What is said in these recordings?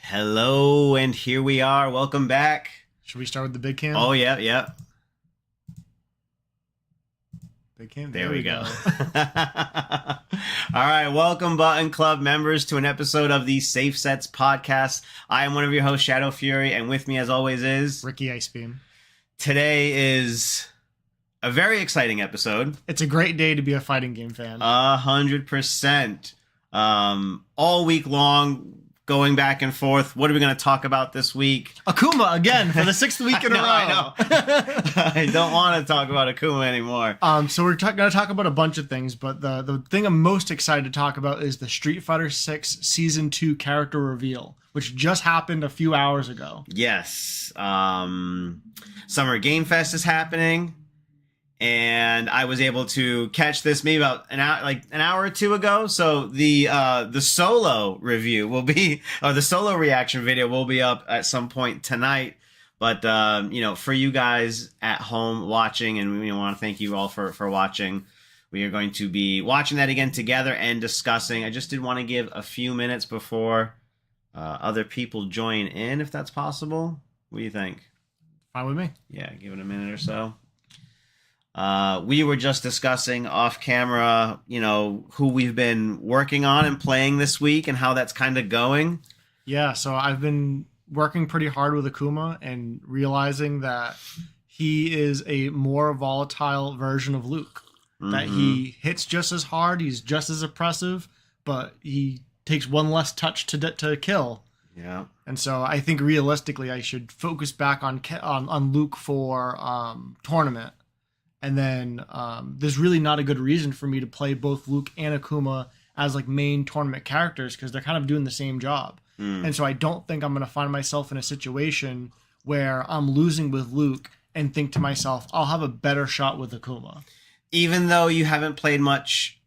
Hello, and here we are. Welcome back. Should we start with the big cam? Oh, yeah. Big cam. There we go. All right, welcome Button Club members to an episode of the Safe Sets podcast. I am one of your hosts, Shadow Fury, and with me as always is... Ricky Icebeam. Today is a very exciting episode. It's a great day to be a fighting game fan. 100%. All week long, going back and forth. What are we going to talk about this week? Akuma again for the sixth week in a row. I know. I don't want to talk about Akuma anymore. So we're going to talk about a bunch of things, but the thing I'm most excited to talk about is the Street Fighter 6 Season 2 character reveal, which just happened a few hours ago. Yes. Summer Game Fest is happening, and I was able to catch this maybe about an hour or two ago. So the solo review will be, or the solo reaction video will be up at some point tonight. But for you guys at home watching, and we want to thank you all for watching. We are going to be watching that again together and discussing. I just did want to give a few minutes before other people join in, if that's possible. What do you think? Fine with me. Yeah, give it a minute or so. We were just discussing off camera, who we've been working on and playing this week and how that's kind of going. Yeah, so I've been working pretty hard with Akuma and realizing that he is a more volatile version of Luke. Mm-hmm. That he hits just as hard, he's just as oppressive, but he takes one less touch to kill. Yeah. And so I think realistically I should focus back on Luke for tournament. And then there's really not a good reason for me to play both Luke and Akuma as like main tournament characters because they're kind of doing the same job. And so I don't think I'm going to find myself in a situation where I'm losing with Luke and think to myself, I'll have a better shot with Akuma. Even though you haven't played much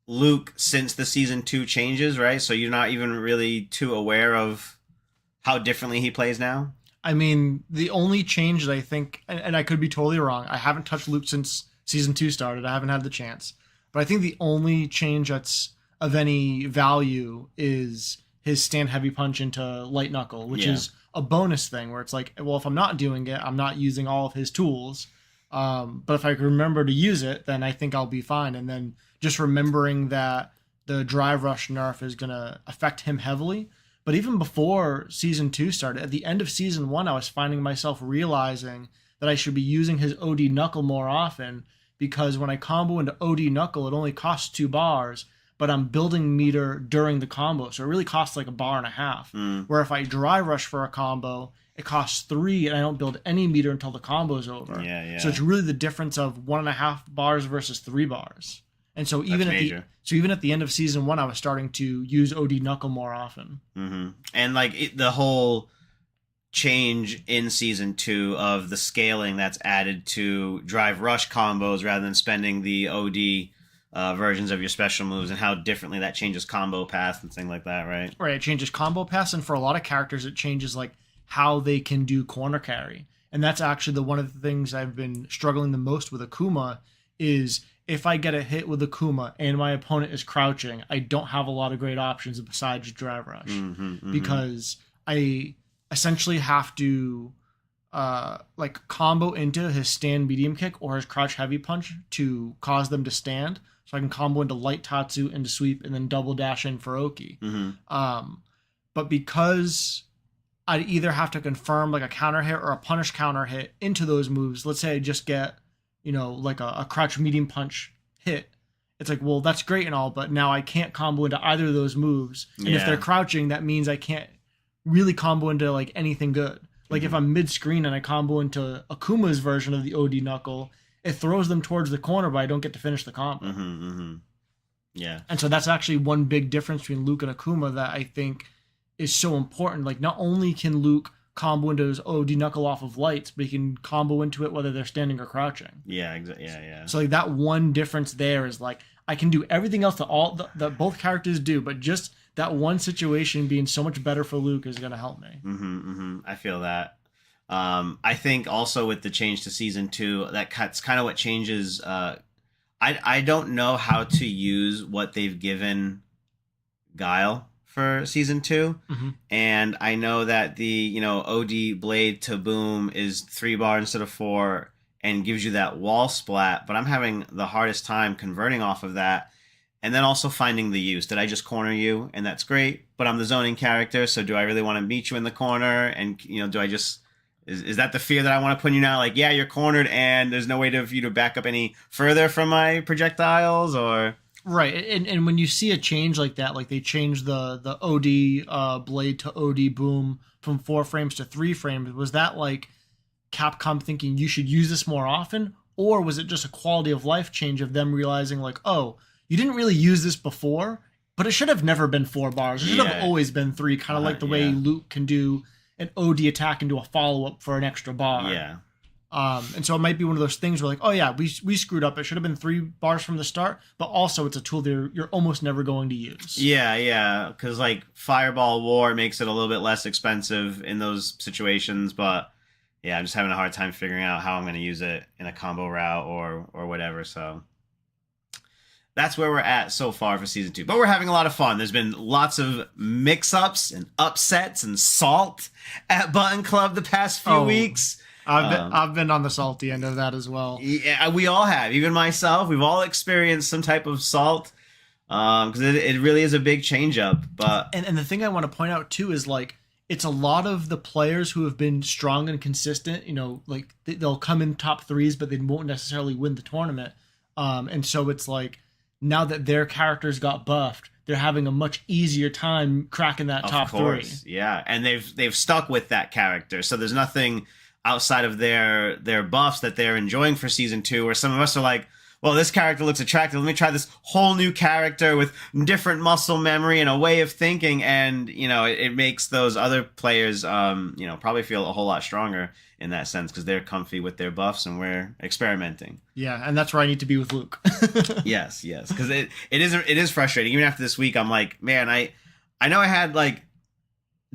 Luke since the Season 2 changes, right? So you're not even really too aware of how differently he plays now? I mean, the only change that I think, and I could be totally wrong, I haven't touched Luke since Season 2 started. I haven't had the chance. But I think the only change that's of any value is his stand heavy punch into light knuckle, which is a bonus thing where it's like, well, if I'm not doing it, I'm not using all of his tools. But if I remember to use it, then I think I'll be fine. And then just remembering that the drive rush nerf is going to affect him heavily. But even before Season 2 started, at the end of Season 1, I was finding myself realizing that I should be using his OD Knuckle more often because when I combo into OD Knuckle, it only costs 2 bars, but I'm building meter during the combo. So it really costs like 1.5 bars. Where if I dry rush for a combo, it costs 3 and I don't build any meter until the combo's over. Yeah. So it's really the difference of 1.5 bars versus 3 bars. And so even at the end of Season 1, I was starting to use OD Knuckle more often. Mm-hmm. And the whole change in Season 2 of the scaling that's added to drive rush combos rather than spending the OD versions of your special moves and how differently that changes combo path and things like that, right? Right, it changes combo paths, and for a lot of characters, it changes like how they can do corner carry. And that's actually one of the things I've been struggling the most with Akuma is if I get a hit with Akuma and my opponent is crouching, I don't have a lot of great options besides drive rush because I essentially have to combo into his stand medium kick or his crouch heavy punch to cause them to stand. So I can combo into light Tatsu, into sweep, and then double dash in for Oki. But because I'd either have to confirm like a counter hit or a punish counter hit into those moves, let's say I just get like a crouch medium punch hit. It's like, well, that's great and all, but now I can't combo into either of those moves. And if they're crouching, that means I can't really combo into like anything good. Like if I'm mid-screen and I combo into Akuma's version of the OD Knuckle, it throws them towards the corner, but I don't get to finish the combo. Yeah. And so that's actually one big difference between Luke and Akuma that I think is so important. Like not only can Luke combo into his OD Knuckle off of lights, but he can combo into it whether they're standing or crouching. Yeah, exactly. Yeah. So like that one difference there is like I can do everything else that both characters do, but just that one situation being so much better for Luke is going to help me. I feel that. I think also with the change to Season 2, that's kind of what changes. I don't know how to use what they've given Guile for season 2. Mm-hmm. And I know that the, you know, OD blade to boom is 3 bar instead of 4 and gives you that wall splat, but I'm having the hardest time converting off of that. And then also finding the use. Did I just corner you? And that's great, but I'm the zoning character, so do I really want to meet you in the corner? And, you know, do I just... Is that the fear that I want to put in you now? Like, yeah, you're cornered and there's no way for you to back up any further from my projectiles, or... Right, and when you see a change like that, like they changed the OD blade to OD boom from 4 frames to 3 frames, was that like Capcom thinking you should use this more often? Or was it just a quality of life change of them realizing like, oh, you didn't really use this before, but it should have never been 4 bars. It should have always been 3, kind of like the way Luke can do an OD attack and do a follow-up for an extra bar. Yeah. And so it might be one of those things where like, oh yeah, we screwed up. It should have been 3 bars from the start, but also it's a tool that you're almost never going to use. Yeah, because like Fireball War makes it a little bit less expensive in those situations, but yeah, I'm just having a hard time figuring out how I'm going to use it in a combo route or whatever, so... That's where we're at so far for season 2. But we're having a lot of fun. There's been lots of mix-ups and upsets and salt at Button Club the past few weeks. I've been on the salty end of that as well. Yeah, we all have. Even myself. We've all experienced some type of salt. Because it really is a big change-up. But and the thing I want to point out, too, is like, it's a lot of the players who have been strong and consistent. You know, like, they'll come in top 3s, but they won't necessarily win the tournament. And so it's like, now that their characters got buffed, they're having a much easier time cracking that top 3. Yeah, and they've stuck with that character, so there's nothing outside of their buffs that they're enjoying for season 2. Where some of us are like, well, this character looks attractive. Let me try this whole new character with different muscle memory and a way of thinking, and you know, it makes those other players, you know, probably feel a whole lot stronger in that sense because they're comfy with their buffs and we're experimenting. Yeah, and that's where I need to be with Luke. yes, because it is frustrating. Even after this week, I'm like, man, I know I had like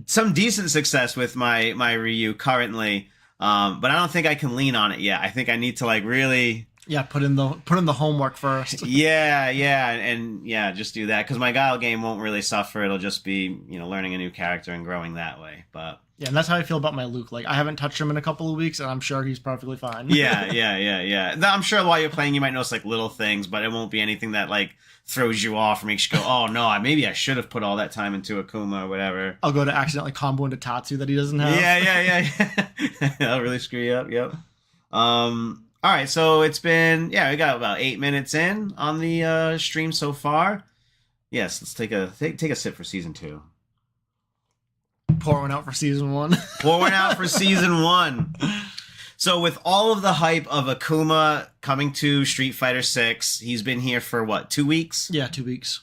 some decent success with my Ryu currently, but I don't think I can lean on it yet. I think I need to like really. Yeah, put in the homework first. yeah, and just do that because my Guile game won't really suffer. It'll just be, you know, learning a new character and growing that way. But yeah, and that's how I feel about my Luke. Like, I haven't touched him in a couple of weeks, and I'm sure he's perfectly fine. yeah. I'm sure while you're playing, you might notice like little things, but it won't be anything that like throws you off or makes you go, oh no, maybe I should have put all that time into Akuma or whatever. I'll go to accidentally combo into Tatsu that he doesn't have. Yeah. That'll really screw you up. Yep. All right, so it's been, we got about 8 minutes in on the stream so far. Yes, let's take a sip for season 2. Pour one out for season 1. Pour one out for season 1. So with all of the hype of Akuma coming to Street Fighter 6, he's been here for what, 2 weeks? Yeah, 2 weeks.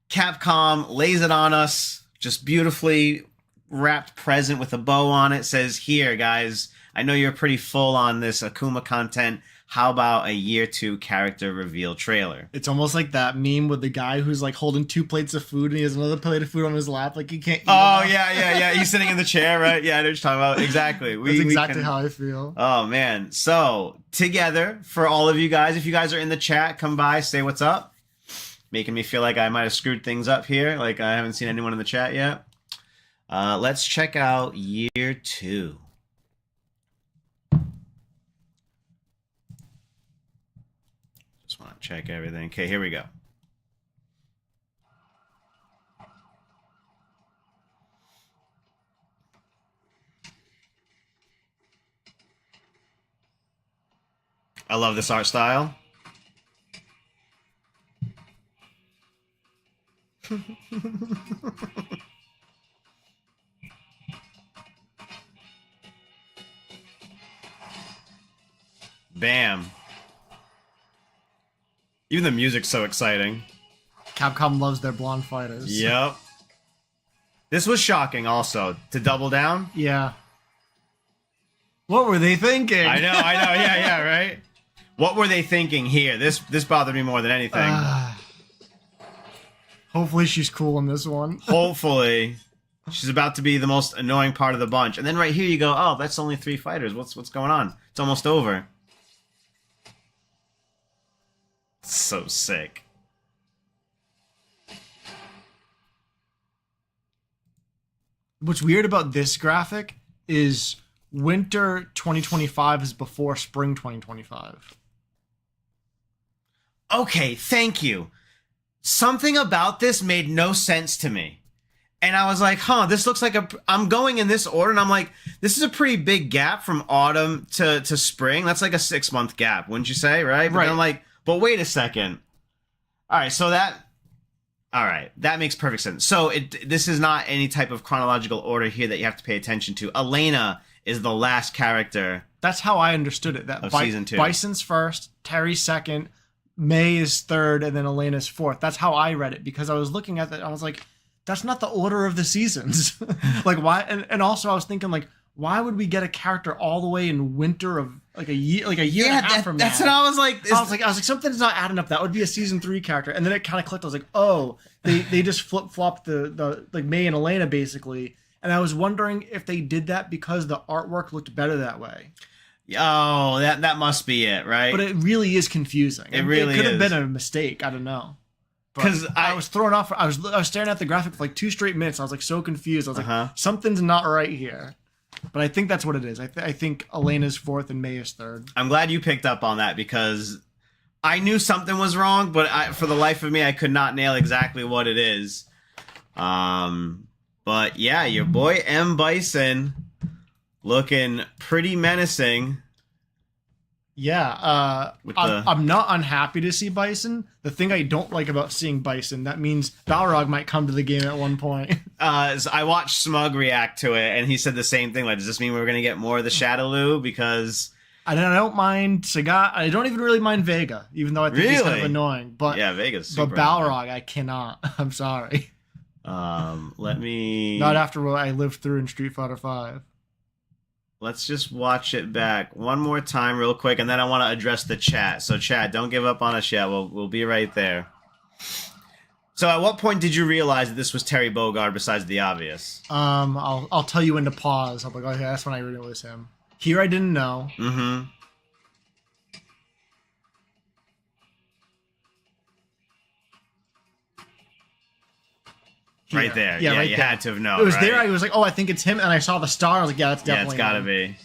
Capcom lays it on us, just beautifully wrapped present with a bow on it, says, here, guys, I know you're pretty full on this Akuma content. How about a year 2 character reveal trailer? It's almost like that meme with the guy who's like holding 2 plates of food and he has another plate of food on his lap, like he can't eat enough. Yeah. He's sitting in the chair, right? Yeah, I know what you're talking about. Exactly. That's exactly how I feel. Oh, man. So, together, for all of you guys, if you guys are in the chat, come by, say what's up. Making me feel like I might have screwed things up here, like I haven't seen anyone in the chat yet. Let's check out year 2. Just want to check everything. Okay, here we go. I love this art style. Bam. Even the music's so exciting. Capcom loves their blonde fighters. Yep. This was shocking also. To double down? Yeah. What were they thinking? I know. Yeah, right? What were they thinking here? This bothered me more than anything. Hopefully she's cool in this one. Hopefully. She's about to be the most annoying part of the bunch. And then right here you go, oh, that's only 3 fighters. What's going on? It's almost over. So sick. What's weird about this graphic is winter 2025 is before spring 2025. Okay, thank you. Something about this made no sense to me. And I was like, this looks like I'm going in this order, and I'm like, this is a pretty big gap from autumn to spring. That's like a 6-month gap, wouldn't you say, right? But right. then I'm like, but wait a second. All right, that makes perfect sense. So this is not any type of chronological order here that you have to pay attention to. Elena is the last character. That's how I understood it. That season 2. Bison's first, Terry's second, May is third, and then Elena's fourth. That's how I read it, because I was looking at that. I was like, that's not the order of the seasons. Like, why? And also I was thinking, like, why would we get a character all the way in winter of like a year and a half from now? That's what I was like. I was like, something's not adding up. That would be a season 3 character. And then it kind of clicked. I was like, oh, they just flip flopped the like May and Elena basically. And I was wondering if they did that because the artwork looked better that way. Oh, that must be it, right? But it really is confusing. It really could have is. been a mistake. I don't know. Because I was thrown off. I was staring at the graphic for like 2 straight minutes. I was like so confused. I was like, something's not right here. But I think that's what it is. I think Elena's fourth and May is third. I'm glad you picked up on that, because I knew something was wrong, but for the life of me, I could not nail exactly what it is. But yeah, your boy M. Bison looking pretty menacing. Yeah, I'm not unhappy to see Bison. The thing I don't like about seeing Bison, that means Balrog might come to the game at one point. So I watched Smug react to it, and he said the same thing. Like, does this mean we're going to get more of the Shadowloo? Because I don't mind Sagat. I don't even really mind Vega, even though I think he's kind of annoying. But yeah, Vega's super But Balrog, I cannot. I'm sorry. Let me... Not after what I lived through in Street Fighter V. Let's just watch it back one more time real quick, and then I want to address the chat. So chat, don't give up on us yet. We'll be right there. So at what point did you realize that this was Terry Bogard besides the obvious? I'll tell you when to pause. I'm like, okay, that's when I knew it was him. Here I didn't know. Mm-hmm. Right there. Yeah, right you there. Had to have known. It was right? there. I was like, oh, I think it's him. And I saw the star. I was like, yeah, that's definitely it's got to him. be.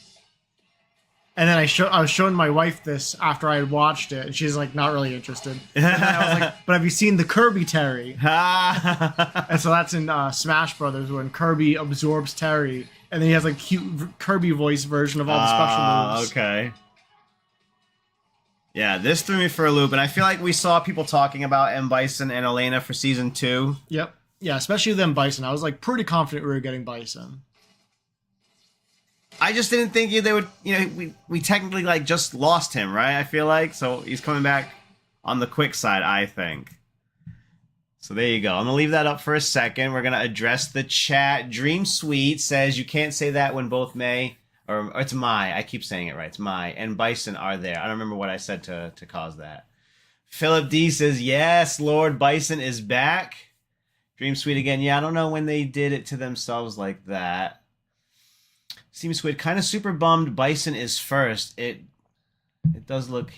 And then I was showing my wife this after I had watched it, and she's like, not really interested. And then I was like, but have you seen the Kirby Terry? And so that's in Smash Brothers when Kirby absorbs Terry, and then he has like cute Kirby voice version of all the special moves. Okay. Yeah, this threw me for a loop, and I feel like we saw people talking about M. Bison and Elena for season 2. Yep. Yeah, especially them Bison. I was like pretty confident we were getting Bison. I just didn't think they would, we technically like just lost him, right? I feel like. So he's coming back on the quick side, I think. So there you go. I'm going to leave that up for a second. We're going to address the chat. Dream Sweet says you can't say that when both May, or it's Mai. I keep saying it right. It's Mai and Bison are there. I don't remember what I said to cause that. Philip D says, yes, Lord Bison is back. Dream Sweet again. Yeah, I don't know when they did it to themselves like that. Steam Squid kind of super bummed Bison is first. He does look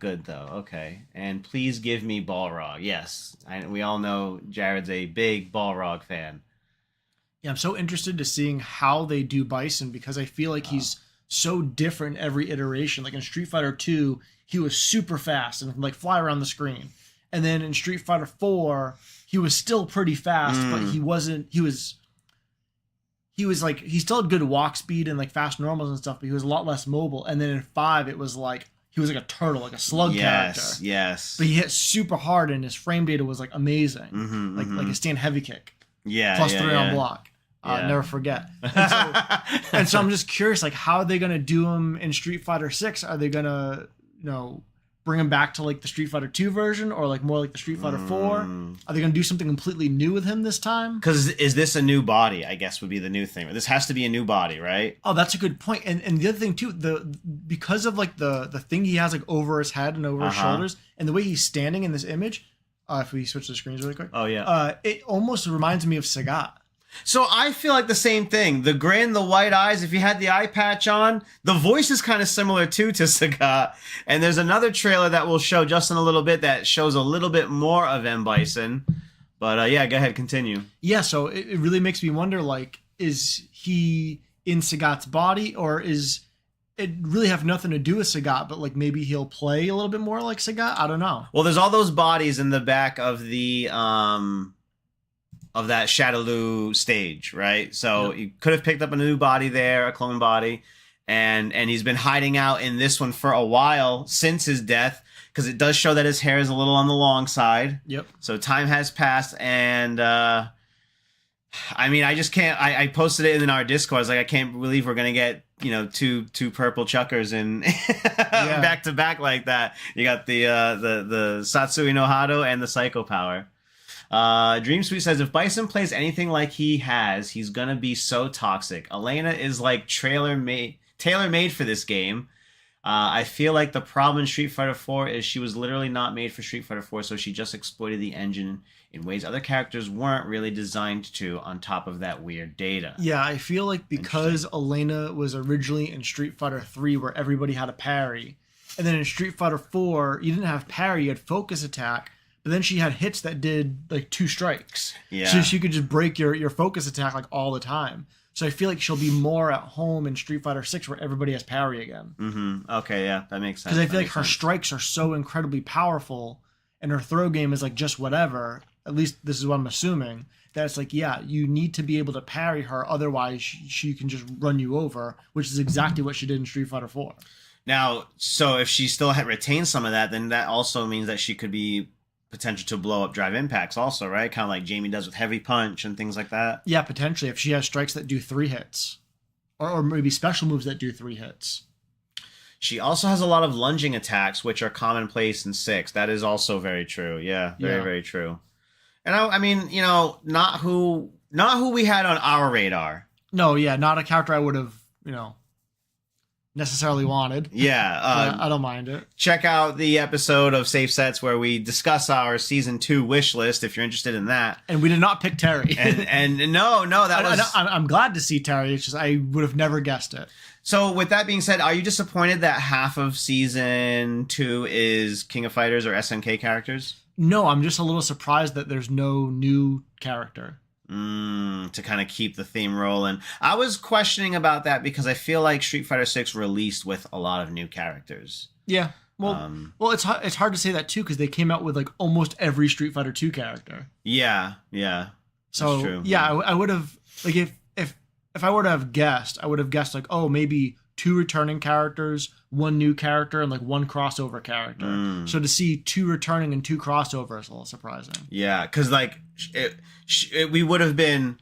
good though. Okay. And please give me Balrog. Yes. We all know Jared's a big Balrog fan. Yeah, I'm so interested to seeing how they do Bison, because I feel like he's so different every iteration. Like in Street Fighter 2, he was super fast and like fly around the screen. And then in Street Fighter 4, he was still pretty fast, but he still had good walk speed and like fast normals and stuff, but he was a lot less mobile. And then in 5, it was like he was like a turtle, like a slug character. Yes. But he hit super hard, and his frame data was like amazing, like a stand heavy kick. Yeah. Plus 3 on block. Never forget. And so I'm just curious, like, how are they gonna do him in Street Fighter 6? Are they gonna, bring him back to like the Street Fighter 2 version, or like more like the Street Fighter 4? Are they going to do something completely new with him this time? Because is this a new body, I guess would be the new thing. This has to be a new body, right? Oh, that's a good point. And the other thing too, because of like the thing he has like over his head and over his shoulders, and the way he's standing in this image, if we switch the screens really quick. Oh yeah. It almost reminds me of Sagat. So I feel like the same thing. The grin, the white eyes, if you had the eye patch on, the voice is kind of similar too to Sagat. And there's another trailer that we'll show just in a little bit that shows a little bit more of M. Bison. But yeah, go ahead, continue. Yeah, so it really makes me wonder, like, is he in Sagat's body, or is it really have nothing to do with Sagat, but like maybe he'll play a little bit more like Sagat? I don't know. Well, there's all those bodies in the back of the of that Shadaloo stage, right? So you could have picked up a new body there, a clone body, and he's been hiding out in this one for a while since his death, because it does show that his hair is a little on the long side. Yep. So time has passed, and I mean, I just can't. I posted it in our Discord. I was like, I can't believe we're gonna get two purple chuckers in back to back like that. You got the Satsui no Hado and the Psycho Power. Dream Sweet says, if Bison plays anything like he has, he's gonna be so toxic. Elena is like tailor made for this game. I feel like the problem in Street Fighter 4 is she was literally not made for Street Fighter 4, so she just exploited the engine in ways other characters weren't really designed to, on top of that weird data. Yeah, I feel like because Elena was originally in Street Fighter 3 where everybody had a parry, and then in Street Fighter 4 you didn't have parry, you had focus attack, but then she had hits that did like 2 strikes. Yeah. So she could just break your focus attack like all the time. So I feel like she'll be more at home in Street Fighter 6 where everybody has parry again. Mm-hmm. Okay, yeah, that makes sense. Because I feel like her strikes are so incredibly powerful and her throw game is like just whatever. At least this is what I'm assuming. That it's like, yeah, you need to be able to parry her. Otherwise, she can just run you over, which is exactly what she did in Street Fighter 4. Now, so if she still had retained some of that, then that also means that she could be potential to blow up drive impacts also, right? Kind of like Jamie does with Heavy Punch and things like that. Yeah, potentially. If she has strikes that do 3 hits. Or maybe special moves that do 3 hits. She also has a lot of lunging attacks, which are commonplace in 6. That is also very true. Yeah, very true. And I mean, not who we had on our radar. No, yeah, not a character I would have, necessarily wanted. Yeah. I don't mind it. Check out the episode of Safe Sets where we discuss our Season 2 wish list, if you're interested in that. And we did not pick Terry. and no, that was... I'm glad to see Terry. It's just I would have never guessed it. So with that being said, are you disappointed that half of Season 2 is King of Fighters or SNK characters? No, I'm just a little surprised that there's no new character. To kind of keep the theme rolling. I was questioning about that because I feel like Street Fighter 6 released with a lot of new characters. Yeah. Well, it's hard to say that too because they came out with like almost every Street Fighter 2 character. Yeah. So that's true. Yeah, I would have like if I were to have guessed, I would have guessed like, oh, maybe 2 returning characters, 1 new character, and like 1 crossover character. So to see 2 returning and 2 crossovers is a little surprising. Yeah, because like we would have been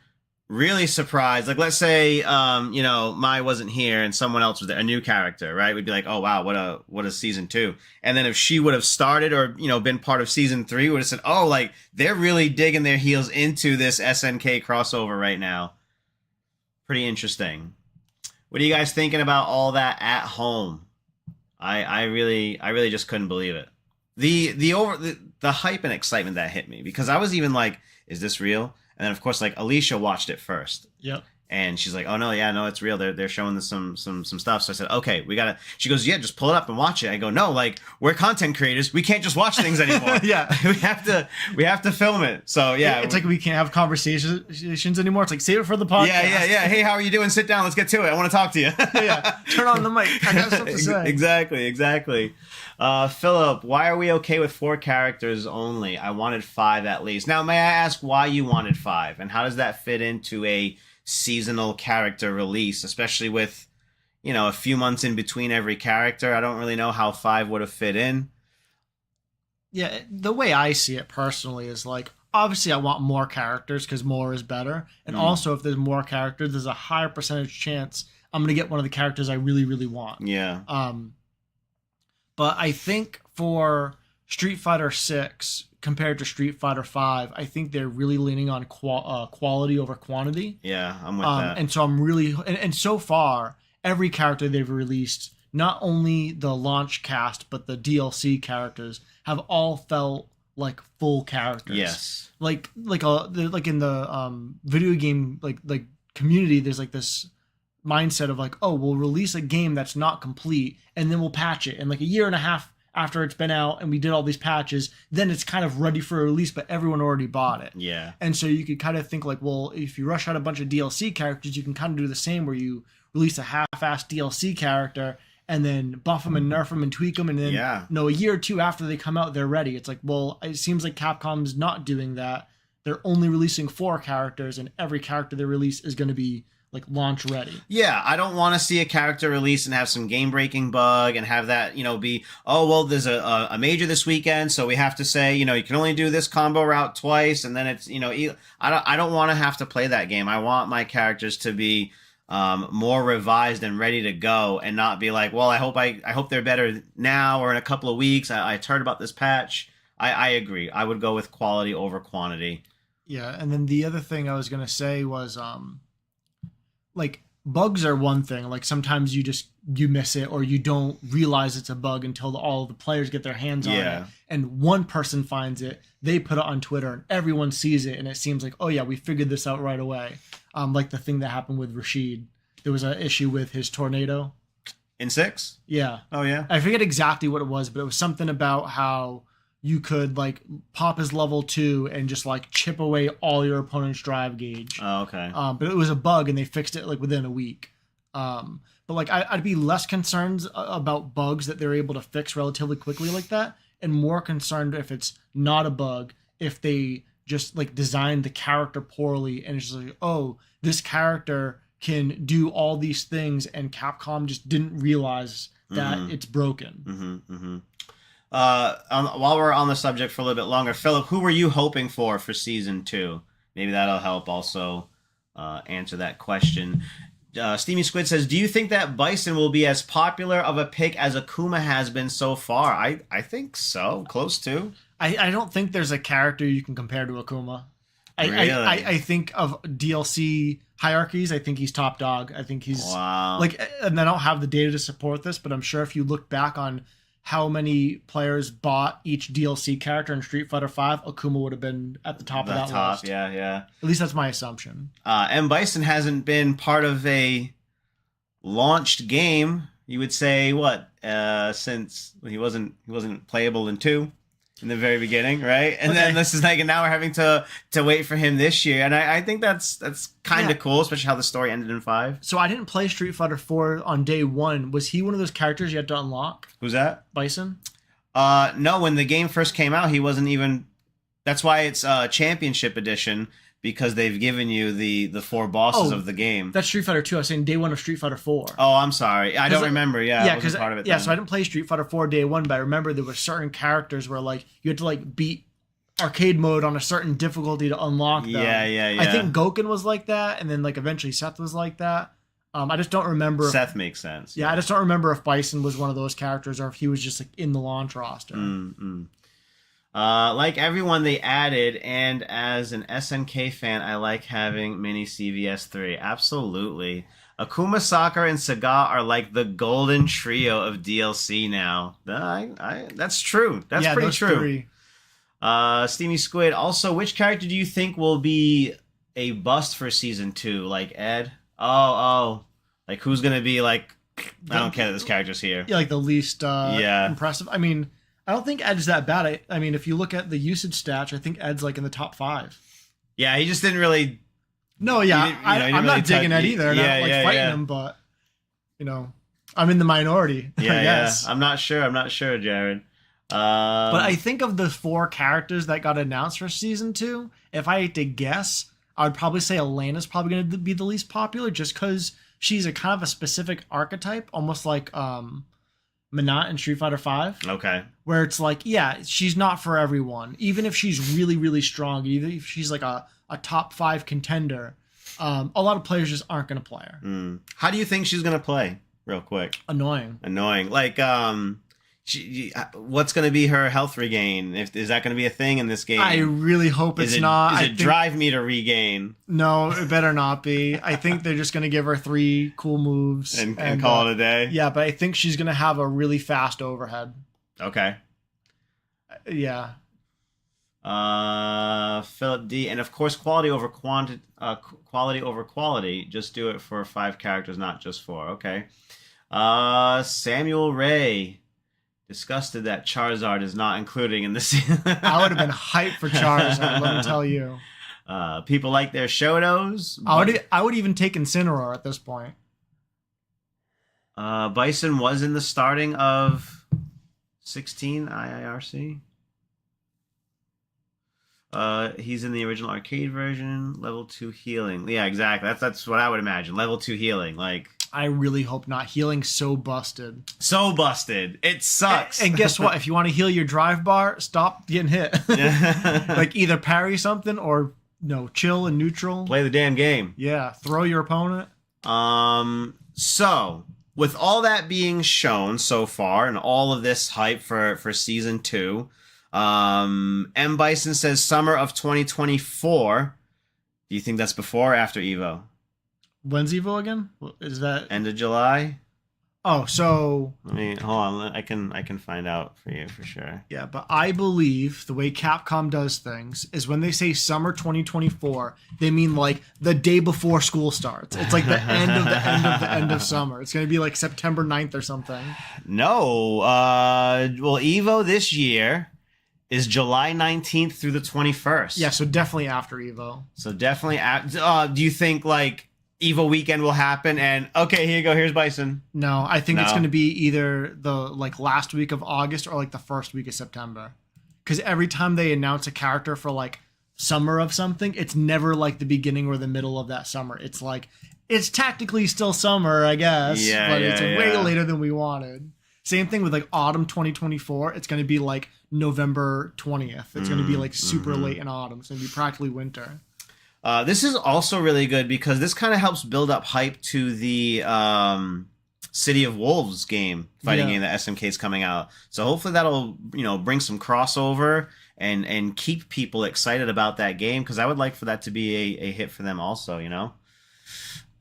really surprised. Like, let's say Mai wasn't here and someone else was there, a new character, right? We'd be like, oh wow, what a Season 2. And then if she would have started or been part of Season 3, we would have said, oh, like they're really digging their heels into this SNK crossover right now. Pretty interesting. What are you guys thinking about all that at home? I really just couldn't believe it. The hype and excitement that hit me, because I was even like, is this real? And then of course like Alicia watched it first. Yep. And she's like, oh no, it's real. They're showing us some stuff. So I said, okay, we gotta. She goes, yeah, just pull it up and watch it. I go, no, like we're content creators. We can't just watch things anymore. Yeah, we have to film it. So yeah, it's like we can't have conversations anymore. It's like save it for the podcast. Yeah. Hey, how are you doing? Sit down. Let's get to it. I want to talk to you. Yeah, turn on the mic. I got stuff to say. Exactly. Philip, why are we okay with 4 characters only? I wanted 5 at least. Now, may I ask why you wanted 5, and how does that fit into a seasonal character release, especially with a few months in between every character? I don't really know how 5 would have fit in. Yeah, the way I see it personally is like, obviously I want more characters because more is better, and also if there's more characters, there's a higher percentage chance I'm gonna get one of the characters I really, really want. Yeah. But I think for Street Fighter 6 compared to Street Fighter 5, I think they're really leaning on quality over quantity. Yeah, I'm with that. And so I'm really... And so far, every character they've released, not only the launch cast, but the DLC characters, have all felt like full characters. Yes. Like in the video game like community, there's like this mindset of like, oh, we'll release a game that's not complete and then we'll patch it, and like a year and a half after it's been out and we did all these patches, then it's kind of ready for release, but everyone already bought it. Yeah. And so you could kind of think like, well, if you rush out a bunch of DLC characters, you can kind of do the same where you release a half-assed DLC character and then buff them and nerf them and tweak them, and then a year or two after they come out, they're ready. It's like, well, it seems like Capcom's not doing that. They're only releasing 4 characters, and every character they release is going to be like launch ready. Yeah, I don't want to see a character release and have some game breaking bug and have that, be, oh, well, there's a major this weekend, so we have to say, you can only do this combo route twice, and then it's, I don't want to have to play that game. I want my characters to be more revised and ready to go, and not be like, well, I hope they're better now or in a couple of weeks. I heard about this patch. I agree. I would go with quality over quantity. Yeah, and then the other thing I was gonna say was like bugs are one thing. Like sometimes you miss it or you don't realize it's a bug until all the players get their hands on it, and one person finds it, they put it on Twitter, and everyone sees it, and it seems like, oh yeah, we figured this out right away. Like the thing that happened with Rashid. There was an issue with his tornado. In 6? Yeah. Oh yeah. I forget exactly what it was, but it was something about how you could like pop his level 2 and just like chip away all your opponent's drive gauge. Oh, okay. But it was a bug and they fixed it like within a week. But like I'd be less concerned about bugs that they're able to fix relatively quickly like that, and more concerned if it's not a bug, if they just like designed the character poorly and it's just like, oh, this character can do all these things and Capcom just didn't realize that it's broken. While we're on the subject for a little bit longer, Philip, who were you hoping for Season 2? Maybe that'll help also answer that question. Steamy Squid says, do you think that Bison will be as popular of a pick as Akuma has been so far? I think so. Close to. I don't think there's a character you can compare to Akuma. Really? I think of DLC hierarchies, I think he's top dog. I think he's like, and I don't have the data to support this, but I'm sure if you look back on how many players bought each DLC character in Street Fighter V, Akuma would have been at the top of that list. Yeah. At least that's my assumption. M. Bison hasn't been part of a launched game, you would say, since he wasn't playable in 2 in the very beginning, right? And then this is like, and now we're having to wait for him this year, and I think that's kind of cool, especially how the story ended in 5. So I didn't play Street Fighter 4 on day 1. Was he one of those characters you had to unlock? Who's that? Bison? No, when the game first came out, he wasn't even. That's why it's Championship Edition, because they've given you the 4 bosses of the game. That's Street Fighter 2. I was saying day 1 of Street Fighter 4. Oh, I'm sorry. I don't remember. Yeah, because part of it. Yeah, so I didn't play Street Fighter 4 day 1, but I remember there were certain characters where like you had to like beat arcade mode on a certain difficulty to unlock them. Yeah. I think Goken was like that, and then like eventually Seth was like that. I just don't remember. Seth makes sense. Yeah, I just don't remember if Bison was one of those characters or if he was just like in the launch roster. Like everyone, they added, and as an SNK fan, I like having mini CVS 3. Absolutely. Akuma, Sakura, and Saga are like the golden trio of DLC now. That's true. That's pretty true. 3. Steamy Squid, also, which character do you think will be a bust for Season 2? Like Ed? Oh. Like who's going to be like, I don't care that this character's here. Yeah, like the least impressive. I mean, I don't think Ed's that bad. I mean, if you look at the usage stats, I think Ed's like in the top 5. Yeah, he just didn't really. No, yeah, I'm not digging Ed either. And I don't like fighting him, but I'm in the minority. I guess. I'm not sure, Jared. But I think of the 4 characters that got announced for Season 2, if I had to guess, I would probably say Elena's probably going to be the least popular, just because she's a kind of a specific archetype, almost like Minot in Street Fighter V. Okay. Where it's like, yeah, she's not for everyone. Even if she's really, really strong, even if she's like a top 5 contender, a lot of players just aren't going to play her. How do you think she's going to play? Real quick. Annoying. Like, what's going to be her health regain? Is that going to be a thing in this game? I really hope it's not. Is it drive me to regain? No, it better not be. I think they're just going to give her 3 cool moves. And call it a day? Yeah, but I think she's going to have a really fast overhead. Okay. Yeah. Philip D. And of course, quality over quality. Just do it for 5 characters, not just 4. Okay. Samuel Ray. disgusted that Charizard is not including in this. I would have been hyped for Charizard, let me tell you. People like their Shotos. I would even take Incineroar at this point. Bison was in the starting of 16 IIRC. He's in the original arcade version. Level 2 healing. Yeah, exactly. That's what I would imagine. Level 2 healing. Like, I really hope not. Healing's so busted. So busted. It sucks. And guess what? If you want to heal your drive bar, stop getting hit. Like either parry something or chill and neutral. Play the damn game. Yeah, throw your opponent. So with all that being shown so far and all of this hype for season 2, M Bison says summer of 2024. Do you think that's before or after Evo? When's Evo again? Is that end of July? Oh, so let me hold on. I can find out for you for sure. Yeah, but I believe the way Capcom does things is when they say summer 2024, they mean like the day before school starts. It's like the end of the end of the end of summer. It's going to be like September 9th or something. No. Well, Evo this year is July 19th through the 21st. Yeah, so definitely after Evo. So definitely do you think like Evo weekend will happen and okay, here you go, here's Bison? No, I think it's going to be either the like last week of August or like the first week of September. Because every time they announce a character for like summer of something, it's never like the beginning or the middle of that summer. It's like, it's technically still summer, I guess. Yeah, but it's way yeah. later than we wanted. Same thing with like autumn 2024. It's going to be like November 20th. It's going to be like super late in autumn. It's going to be practically winter. This is also really good because this kind of helps build up hype to the City of Wolves game, fighting game that SMK is coming out. So hopefully that'll bring some crossover and keep people excited about that game because I would like for that to be a hit for them also.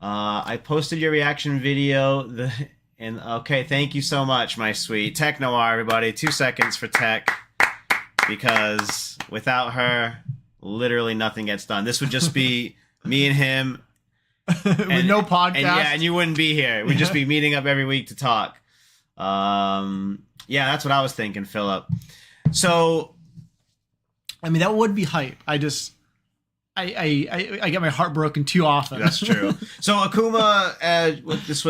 I posted your reaction video. And okay, thank you so much, my sweet Tech Noir, everybody. 2 seconds for Tech because without her, literally nothing gets done. This would just be me and him with no podcast. And you wouldn't be here. We'd just be meeting up every week to talk. Yeah, that's what I was thinking, Philip. So, I mean, that would be hype. I get my heart broken too often. That's true. So Akuma, this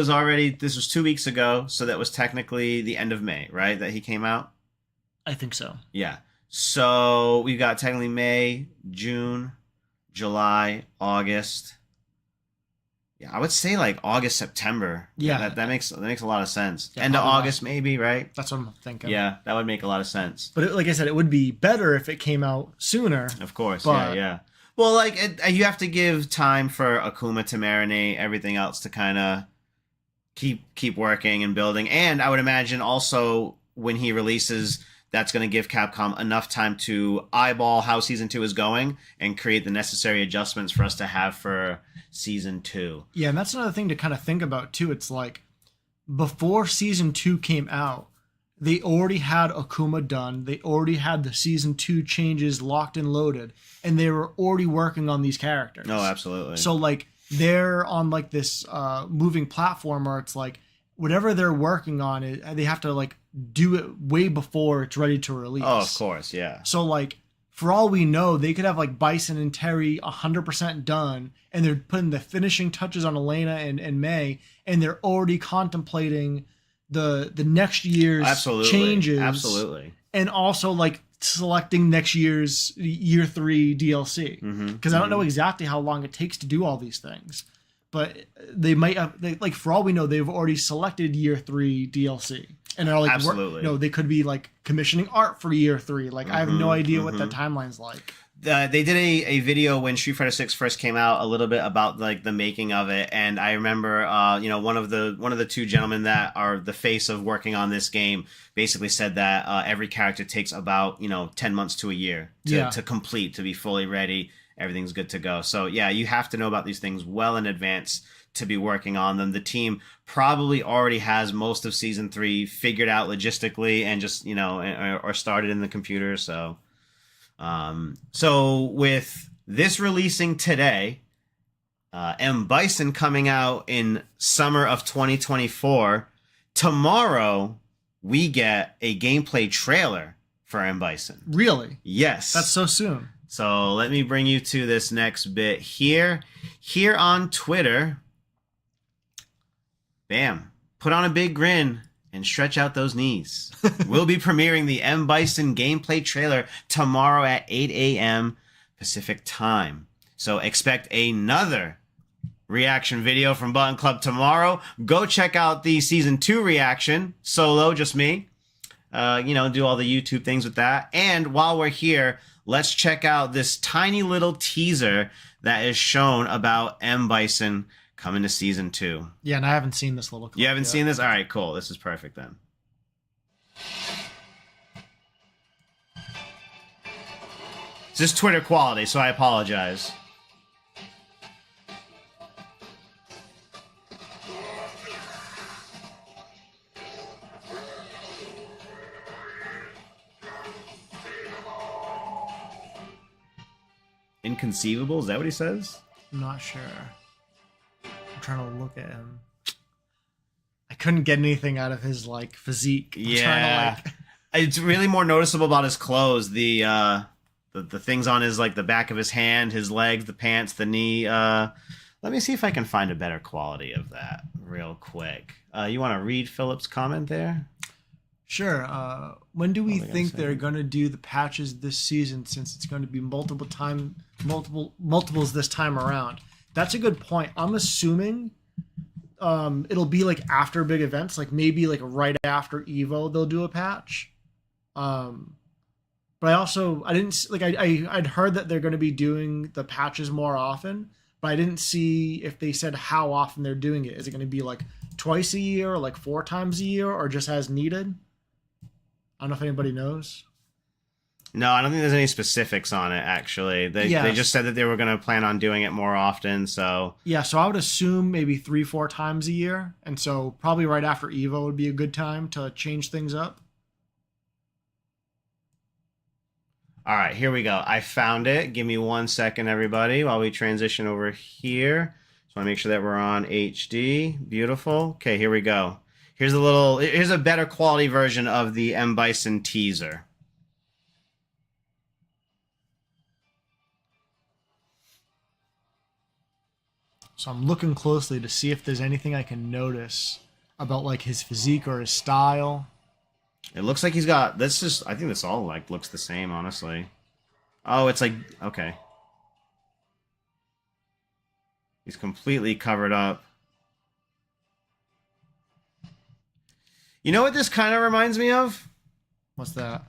was 2 weeks ago, so that was technically the end of May, right? That he came out? I think so. Yeah. So we've got technically May, June, July, August. Yeah, I would say like August, September. Yeah, that makes a lot of sense. Yeah, End of August, maybe, right? That's what I'm thinking. Yeah, that would make a lot of sense. But like I said, it would be better if it came out sooner. Of course, but... yeah. Well, like you have to give time for Akuma to marinate, everything else to kind of keep working and building. And I would imagine also when he releases, that's going to give Capcom enough time to eyeball how Season 2 is going and create the necessary adjustments for us to have for Season 2. Yeah, and that's another thing to kind of think about, too. It's like, before Season 2 came out, they already had Akuma done. They already had the Season 2 changes locked and loaded. And they were already working on these characters. No, absolutely. So, like, they're on, like, this moving platform where it's like, whatever they're working on, they have to, like, do it way before it's ready to release. Oh, of course, yeah. So, like, for all we know, they could have, like, Bison and Terry 100% done, and they're putting the finishing touches on Elena and May, and they're already contemplating the next year's changes. Absolutely. And also, like, selecting next year's Year 3 DLC. Because I don't know exactly how long it takes to do all these things. But they might have, like, for all we know, they've already selected Year 3 DLC. And are like, absolutely. They could be like commissioning art for Year 3. Like, I have no idea what that timeline's like. They did a video when Street Fighter 6 first came out, a little bit about like the making of it, and I remember one of the two gentlemen that are the face of working on this game basically said that every character takes about 10 months to a year to complete, to be fully ready. Everything's good to go. So yeah, you have to know about these things well in advance to be working on them. The team probably already has most of Season 3 figured out logistically and just or started in the computer. So with this releasing today, M Bison coming out in summer of 2024, tomorrow we get a gameplay trailer for M. Bison. Really? Yes. That's so soon. So let me bring you to this next bit here. Here on Twitter, bam, put on a big grin and stretch out those knees. We'll be premiering the M. Bison gameplay trailer tomorrow at 8 a.m. Pacific time. So expect another reaction video from Button Club tomorrow. Go check out the Season 2 reaction, solo, just me. Do all the YouTube things with that. And while we're here, let's check out this tiny little teaser that is shown about M. Bison coming to Season 2. Yeah, and I haven't seen this little clip You haven't yet. seen this? All right, cool. This is perfect then. It's just Twitter quality, so I apologize. Inconceivable? Is that what he says? I'm not sure. I'm trying to look at him. I couldn't get anything out of his physique. I'm trying to, It's really more noticeable about his clothes. The things on his the back of his hand, his legs, the pants, the knee. Let me see if I can find a better quality of that real quick. You want to read Philip's comment there? Sure. When do we think say? they're going to do the patches this season, since it's going to be multiples this time around? That's a good point. I'm assuming it'll be after big events, maybe right after Evo they'll do a patch. But I didn't I'd heard that they're going to be doing the patches more often, but I didn't see if they said how often they're doing it. Is it going to be twice a year, or 4 times a year, or just as needed? I don't know if anybody knows. No, I don't think there's any specifics on it, actually. They just said that they were going to plan on doing it more often, so... Yeah, so I would assume maybe 3-4 times a year, and so probably right after Evo would be a good time to change things up. All right, here we go. I found it. Give me 1 second, everybody, while we transition over here. Just want to make sure that we're on HD. Beautiful. Okay, here we go. Here's a better quality version of the M. Bison teaser. So I'm looking closely to see if there's anything I can notice about his physique or his style. It looks like he's got I think this all looks the same, honestly. Oh, it's okay. He's completely covered up. You know what this kind of reminds me of? What's that?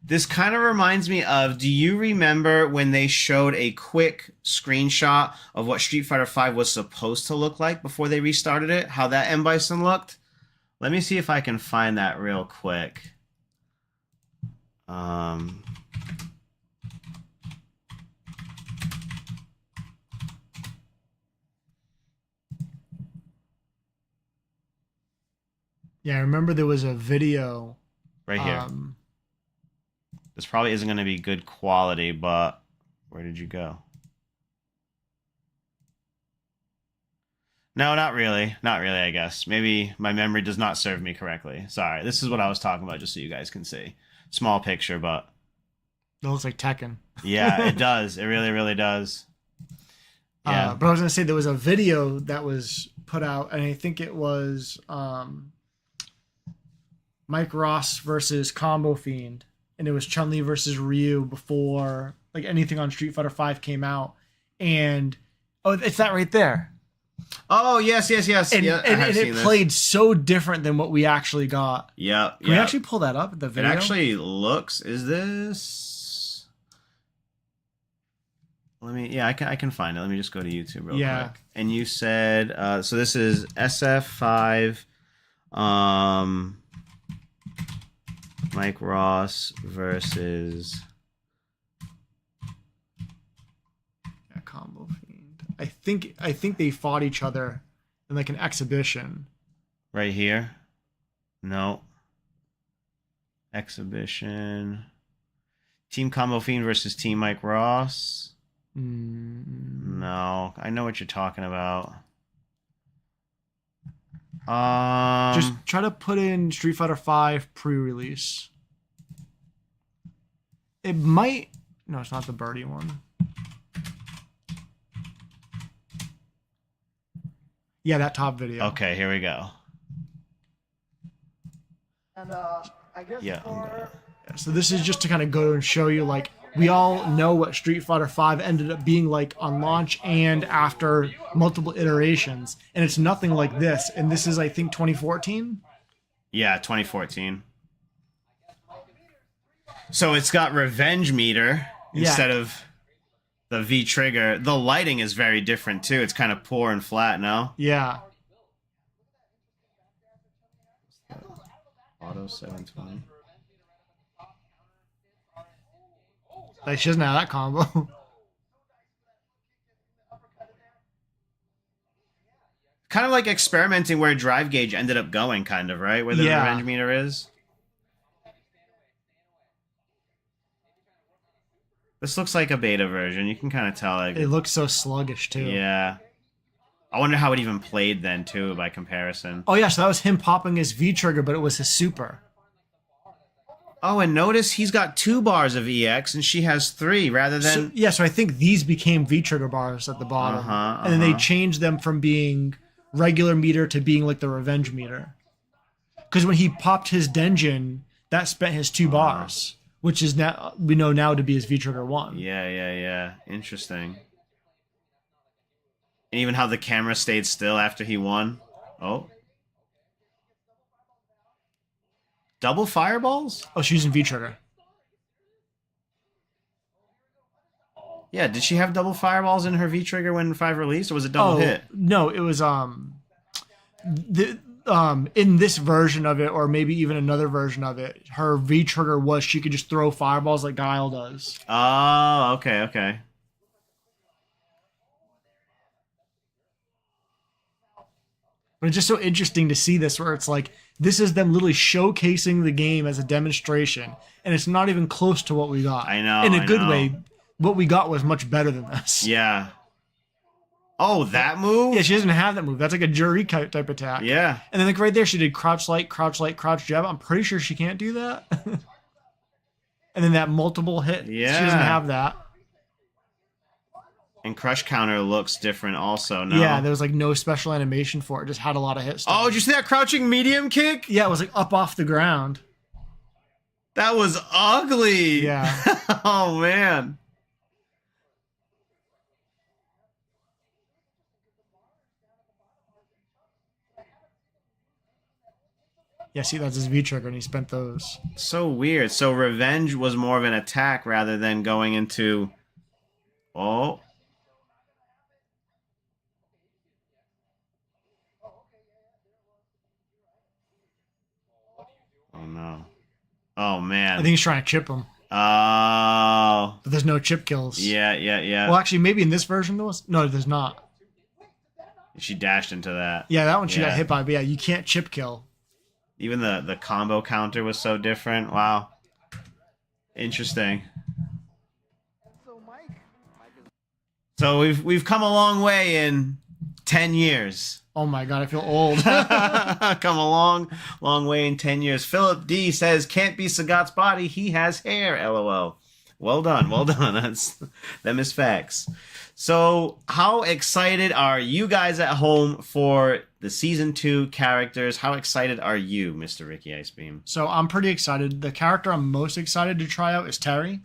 This kind of reminds me of, do you remember when they showed a quick screenshot of what Street Fighter V was supposed to look like before they restarted it? How that M. Bison looked? Let me see if I can find that real quick. Yeah, I remember there was a video. Right here. This probably isn't going to be good quality, but where did you go? No, not really. Not really, I guess. Maybe my memory does not serve me correctly. Sorry. This is what I was talking about, just so you guys can see. Small picture, but... It looks like Tekken. Yeah, it does. It really, really does. Yeah. But I was going to say there was a video that was put out, and I think it was Mike Ross versus Combo Fiend, and it was Chun-Li versus Ryu before anything on Street Fighter V came out. And it's that right there. Oh, yes. And, yeah, and it played so different than what we actually got. Yeah. Can we actually pull that up, the video? It actually looks... Is this... I can find it. Let me just go to YouTube real quick. And you said... so this is SF5... Mike Ross versus... Yeah, Combo Fiend. I think they fought each other in an exhibition. Right here? No. Exhibition. Team Combo Fiend versus Team Mike Ross. No. I know what you're talking about. Just try to put in Street Fighter V pre-release. It might... No, it's not the birdie one. Yeah, that top video. Okay, here we go. And I guess Yeah. So this is just to kind of go and show you, like, we all know what Street Fighter V ended up being like on launch and after multiple iterations. And it's nothing like this. And this is, I think, 2014? Yeah, 2014. So it's got revenge meter instead of the V trigger. The lighting is very different too. It's kind of poor and flat now. Yeah. Auto 720. Like, she doesn't have that combo. Kind of like experimenting where drive gauge ended up going, kind of, right? Where the revenge meter is. This looks like a beta version. You can kind of tell. Like, It looks so sluggish, too. yeah. I wonder how it even played then, too, by comparison. Oh, yeah, so that was him popping his V-trigger, but it was his super. Oh, and notice he's got 2 bars of EX, and she has 3, rather than... So I think these became V-trigger bars at the bottom. And then they changed them from being regular meter to being like the revenge meter. Because when he popped his Denjin, that spent his 2 bars, which is now we know now to be his V-trigger 1. Yeah. Interesting. And even how the camera stayed still after he won. Oh. Double fireballs? Oh, she's using V-trigger. Yeah, did she have double fireballs in her V-trigger when 5 released, or was it double hit? No, it was in this version of it, or maybe even another version of it, her V-trigger was she could just throw fireballs like Guile does. Oh, okay. But it's just so interesting to see this, where it's like, this is them literally showcasing the game as a demonstration, and it's not even close to what we got. I know. In a good way, what we got was much better than this. Yeah. Oh, that move? Yeah, she doesn't have that move. That's like a Juri type attack. Yeah. And then like right there, she did crouch light, crouch jab. I'm pretty sure she can't do that. And then that multiple hit, Yeah. she doesn't have that. And crush counter looks different also, no? Yeah, there was like no special animation for it. Just had a lot of hits. Oh, did you see that crouching medium kick? Yeah, it was like up off the ground. That was ugly. Yeah. Oh, man. Yeah, see, that's his V-trigger, and he spent those. So weird. So revenge was more of an attack rather than going into... Oh. Oh, no. Oh, man. I think he's trying to chip him. Oh. But there's no chip kills. Yeah. Well, actually, maybe in this version there was. No, there's not. She dashed into that. Yeah, that one she Yeah. got hit by, but yeah, you can't chip kill. Even the combo counter was so different. Wow. Interesting. So we've come a long way in 10 years. Oh my god, I feel old. Come a long way in 10 years. Philip D says, can't be Sagat's body. He has hair. LOL. Well done. Them is facts. So how excited are you guys at home for the Season 2 characters? How excited are you, Mr. Ricky Icebeam? So I'm pretty excited. The character I'm most excited to try out is Terry.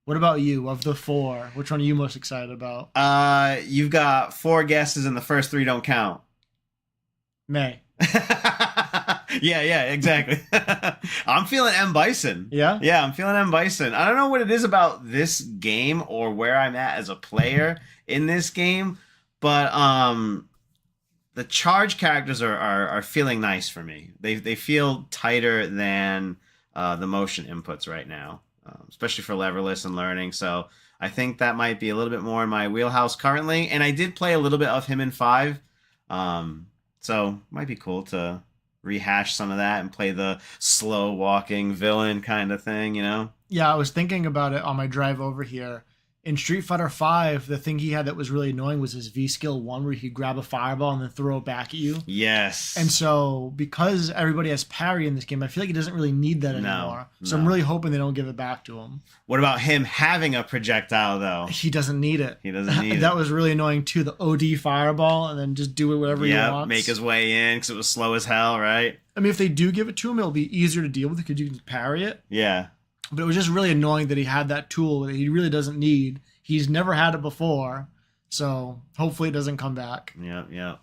What about you? Of the 4, which one are you most excited about? You've got 4 guesses and the first 3 don't count. May. Yeah, exactly. I'm feeling M. Bison. Yeah? Yeah, I'm feeling M. Bison. I don't know what it is about this game or where I'm at as a player in this game, but the charge characters are feeling nice for me. They feel tighter than the motion inputs right now, especially for leverless and learning. So I think that might be a little bit more in my wheelhouse currently. And I did play a little bit of him in 5. So might be cool to rehash some of that and play the slow walking villain kind of thing, you know? Yeah, I was thinking about it on my drive over here, in Street Fighter V, the thing he had that was really annoying was his V skill 1, where he'd grab a fireball and then throw it back at you. Yes. And so, because everybody has parry in this game, I feel like he doesn't really need that anymore. So I'm really hoping they don't give it back to him. What about him having a projectile, though? He doesn't need it. He doesn't need it. That was really annoying, too. The OD fireball, and then just do it whatever he wants. Make his way in, because it was slow as hell, right? I mean, if they do give it to him, it'll be easier to deal with because you can parry it. Yeah. But it was just really annoying that he had that tool that he really doesn't need. He's never had it before, so hopefully it doesn't come back. Yeah.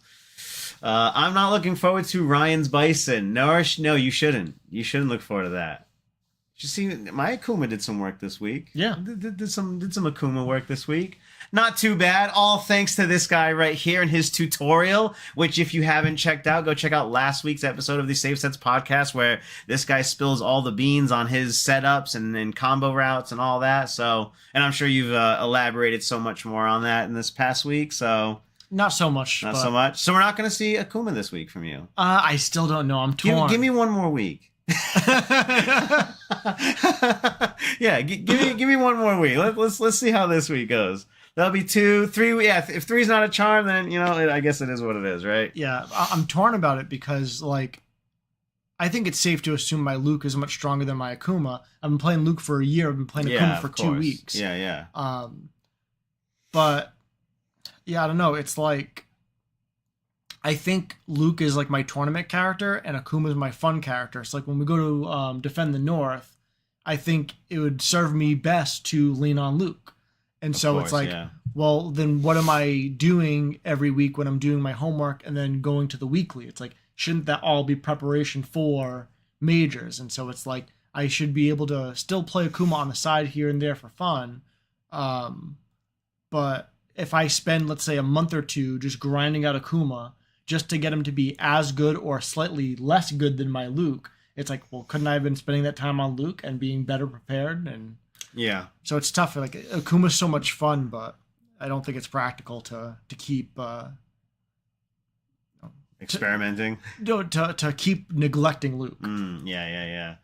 I'm not looking forward to Ryan's Bison. No, you shouldn't. You shouldn't look forward to that. You see, my Akuma did some work this week. Yeah, did some Akuma work this week. Not too bad. All thanks to this guy right here and his tutorial, which if you haven't checked out, go check out last week's episode of the Safe Sets podcast, where this guy spills all the beans on his setups and combo routes and all that. So, and I'm sure you've elaborated so much more on that in this past week. So not so much. Not so much. So we're not going to see Akuma this week from you. I still don't know. I'm torn. Give me one more week. Yeah, give me one more week. Let's see how this week goes. That'll be 2, 3. Yeah, if 3's not a charm, then I guess it is what it is, right? Yeah, I'm torn about it because I think it's safe to assume my Luke is much stronger than my Akuma. I've been playing Luke for a year. I've been playing Akuma for 2 weeks. Yeah. But yeah, I don't know. It's I think Luke is my tournament character and Akuma is my fun character. So when we go to defend the North, I think it would serve me best to lean on Luke. And so it's well, then what am I doing every week when I'm doing my homework and then going to the weekly? It's shouldn't that all be preparation for majors? And so it's I should be able to still play Akuma on the side here and there for fun. But if I spend, let's say, a month or two just grinding out Akuma just to get him to be as good or slightly less good than my Luke, it's well, couldn't I have been spending that time on Luke and being better prepared? And yeah. So it's tough. Akuma's so much fun, but I don't think it's practical to keep experimenting. To keep neglecting Luke. Yeah.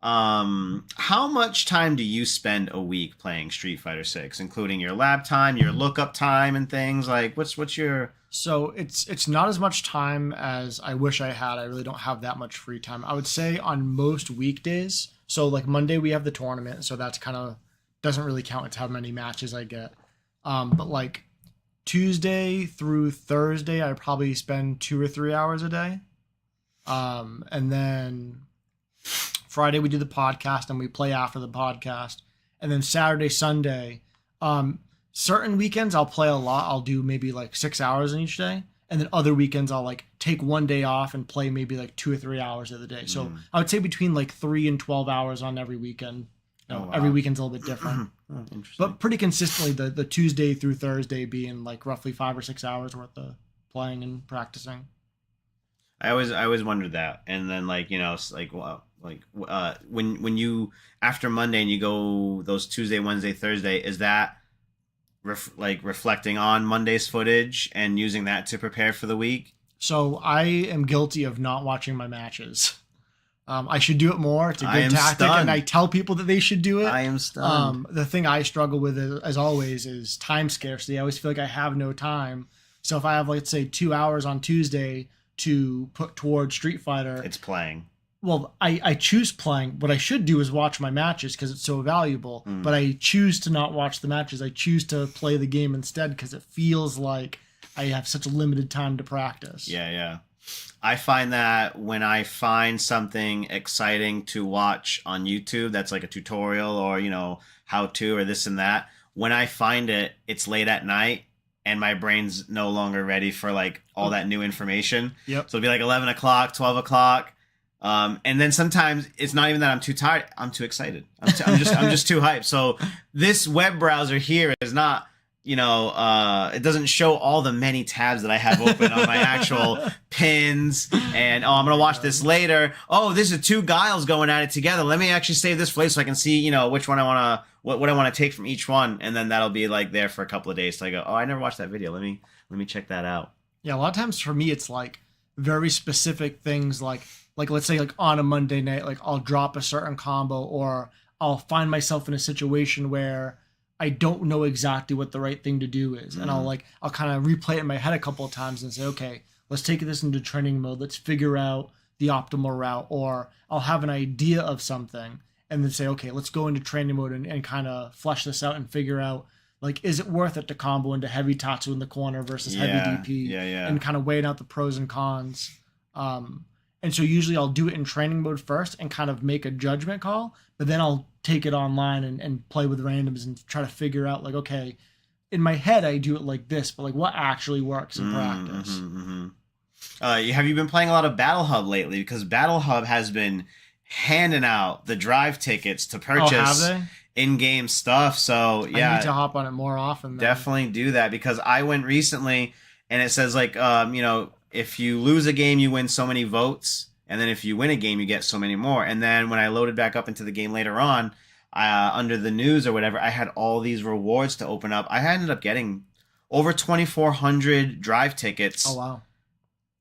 How much time do you spend a week playing Street Fighter 6, including your lab time, your lookup time, and things what's your? So it's not as much time as I wish I had. I really don't have that much free time. I would say on most weekdays. So Monday we have the tournament, so that's kind of doesn't really count. It's how many matches I get. But Tuesday through Thursday, I probably spend 2 or 3 hours a day. And then Friday we do the podcast and we play after the podcast. And then Saturday, Sunday, certain weekends I'll play a lot. I'll do maybe 6 hours in each day. And then other weekends I'll take one day off and play maybe 2 or 3 hours of the day. So I would say between 3 and 12 hours on every weekend. Every weekend's a little bit different. Interesting. But pretty consistently the Tuesday through Thursday being roughly 5 or 6 hours worth of playing and practicing. I always wondered that. And then when you after Monday and you go those Tuesday, Wednesday, Thursday, is that reflecting on Monday's footage and using that to prepare for the week? So I am guilty of not watching my matches. I should do it more. It's a good tactic, stunned. And I tell people that they should do it. I am stunned. The thing I struggle with, as always, is time scarcity. I always feel like I have no time. So if I have, let's say, 2 hours on Tuesday to put towards Street Fighter, it's playing. Well, I choose playing. What I should do is watch my matches because it's so valuable. But I choose to not watch the matches. I choose to play the game instead because it feels like I have such a limited time to practice. Yeah. I find that when I find something exciting to watch on YouTube that's a tutorial or, how to or this and that, when I find it, it's late at night and my brain's no longer ready for all that new information. Yep. So it'll be 11 o'clock, 12 o'clock. And then sometimes it's not even that I'm too tired. I'm too excited. I'm just too hyped. So this web browser here is not, it doesn't show all the many tabs that I have open on my actual pins. And, I'm going to watch this later. Oh, this is 2 Guiles going at it together. Let me actually save this for later so I can see, which one I want to, what I want to take from each one. And then that'll be there for a couple of days. So I go, oh, I never watched that video. Let me check that out. Yeah. A lot of times for me, it's very specific things like let's say on a Monday night, I'll drop a certain combo or I'll find myself in a situation where I don't know exactly what the right thing to do is. And Mm-hmm. I'll kind of replay it in my head a couple of times and say, okay, let's take this into training mode. Let's figure out the optimal route. Or I'll have an idea of something and then say, okay, let's go into training mode and kind of flesh this out and figure out, like, is it worth it to combo into heavy Tatsu in the corner versus heavy DP? Yeah. And kind of weighing out the pros and cons. And so usually I'll do it in training mode first and kind of make a judgment call, but then I'll take it online and play with randoms and try to figure out, like, okay, in my head I do it like this, but like what actually works in practice. Have you been playing a lot of Battle Hub lately? Because Battle Hub has been handing out the drive tickets to purchase have in-game stuff. So yeah, I need to hop on it more often. Then. definitely do that, because I went recently and it says like if you lose a game you win so many votes, and then if you win a game you get so many more. And then when I loaded back up into the game later on, under the news or whatever, I had all these rewards to open up. I ended up getting over 2,400 drive tickets. Oh wow.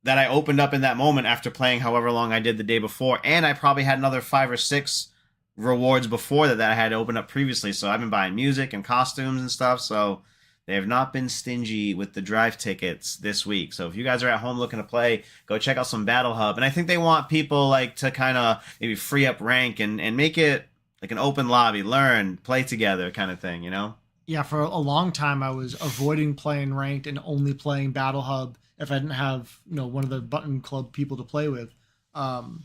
That I opened up in that moment after playing however long I did the day before. And I probably had another 5 or 6 rewards before that I had opened up previously. So I've been buying music and costumes and stuff. So they have not been stingy with the drive tickets this week. So if you guys are at home looking to play, go check out some Battle Hub. And I think they want people like to kind of maybe free up rank and make it like an open lobby, learn, play together kind of thing, you know? Yeah, for a long time I was avoiding playing ranked and only playing Battle Hub if I didn't have, one of the button club people to play with. And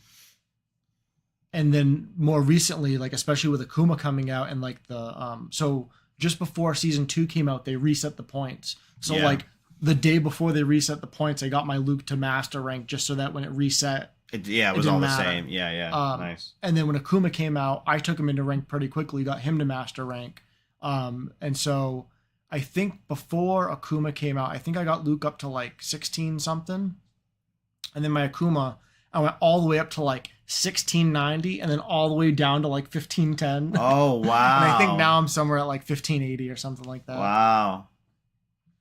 then more recently, like especially with Akuma coming out and like so just before season 2 came out, they reset the points. So Yeah. like the day before they reset the points, I got my Luke to master rank just so that when it reset, It was didn't all the matter. same. Yeah. Nice. And then when Akuma came out, I took him into rank pretty quickly, got him to master rank. And so I think before Akuma came out, I think I got Luke up to like 16 something. And then my Akuma, I went all the way up to like 1690 and then all the way down to like 1510. Oh, wow. And I think now I'm somewhere at like 1580 or something like that. Wow.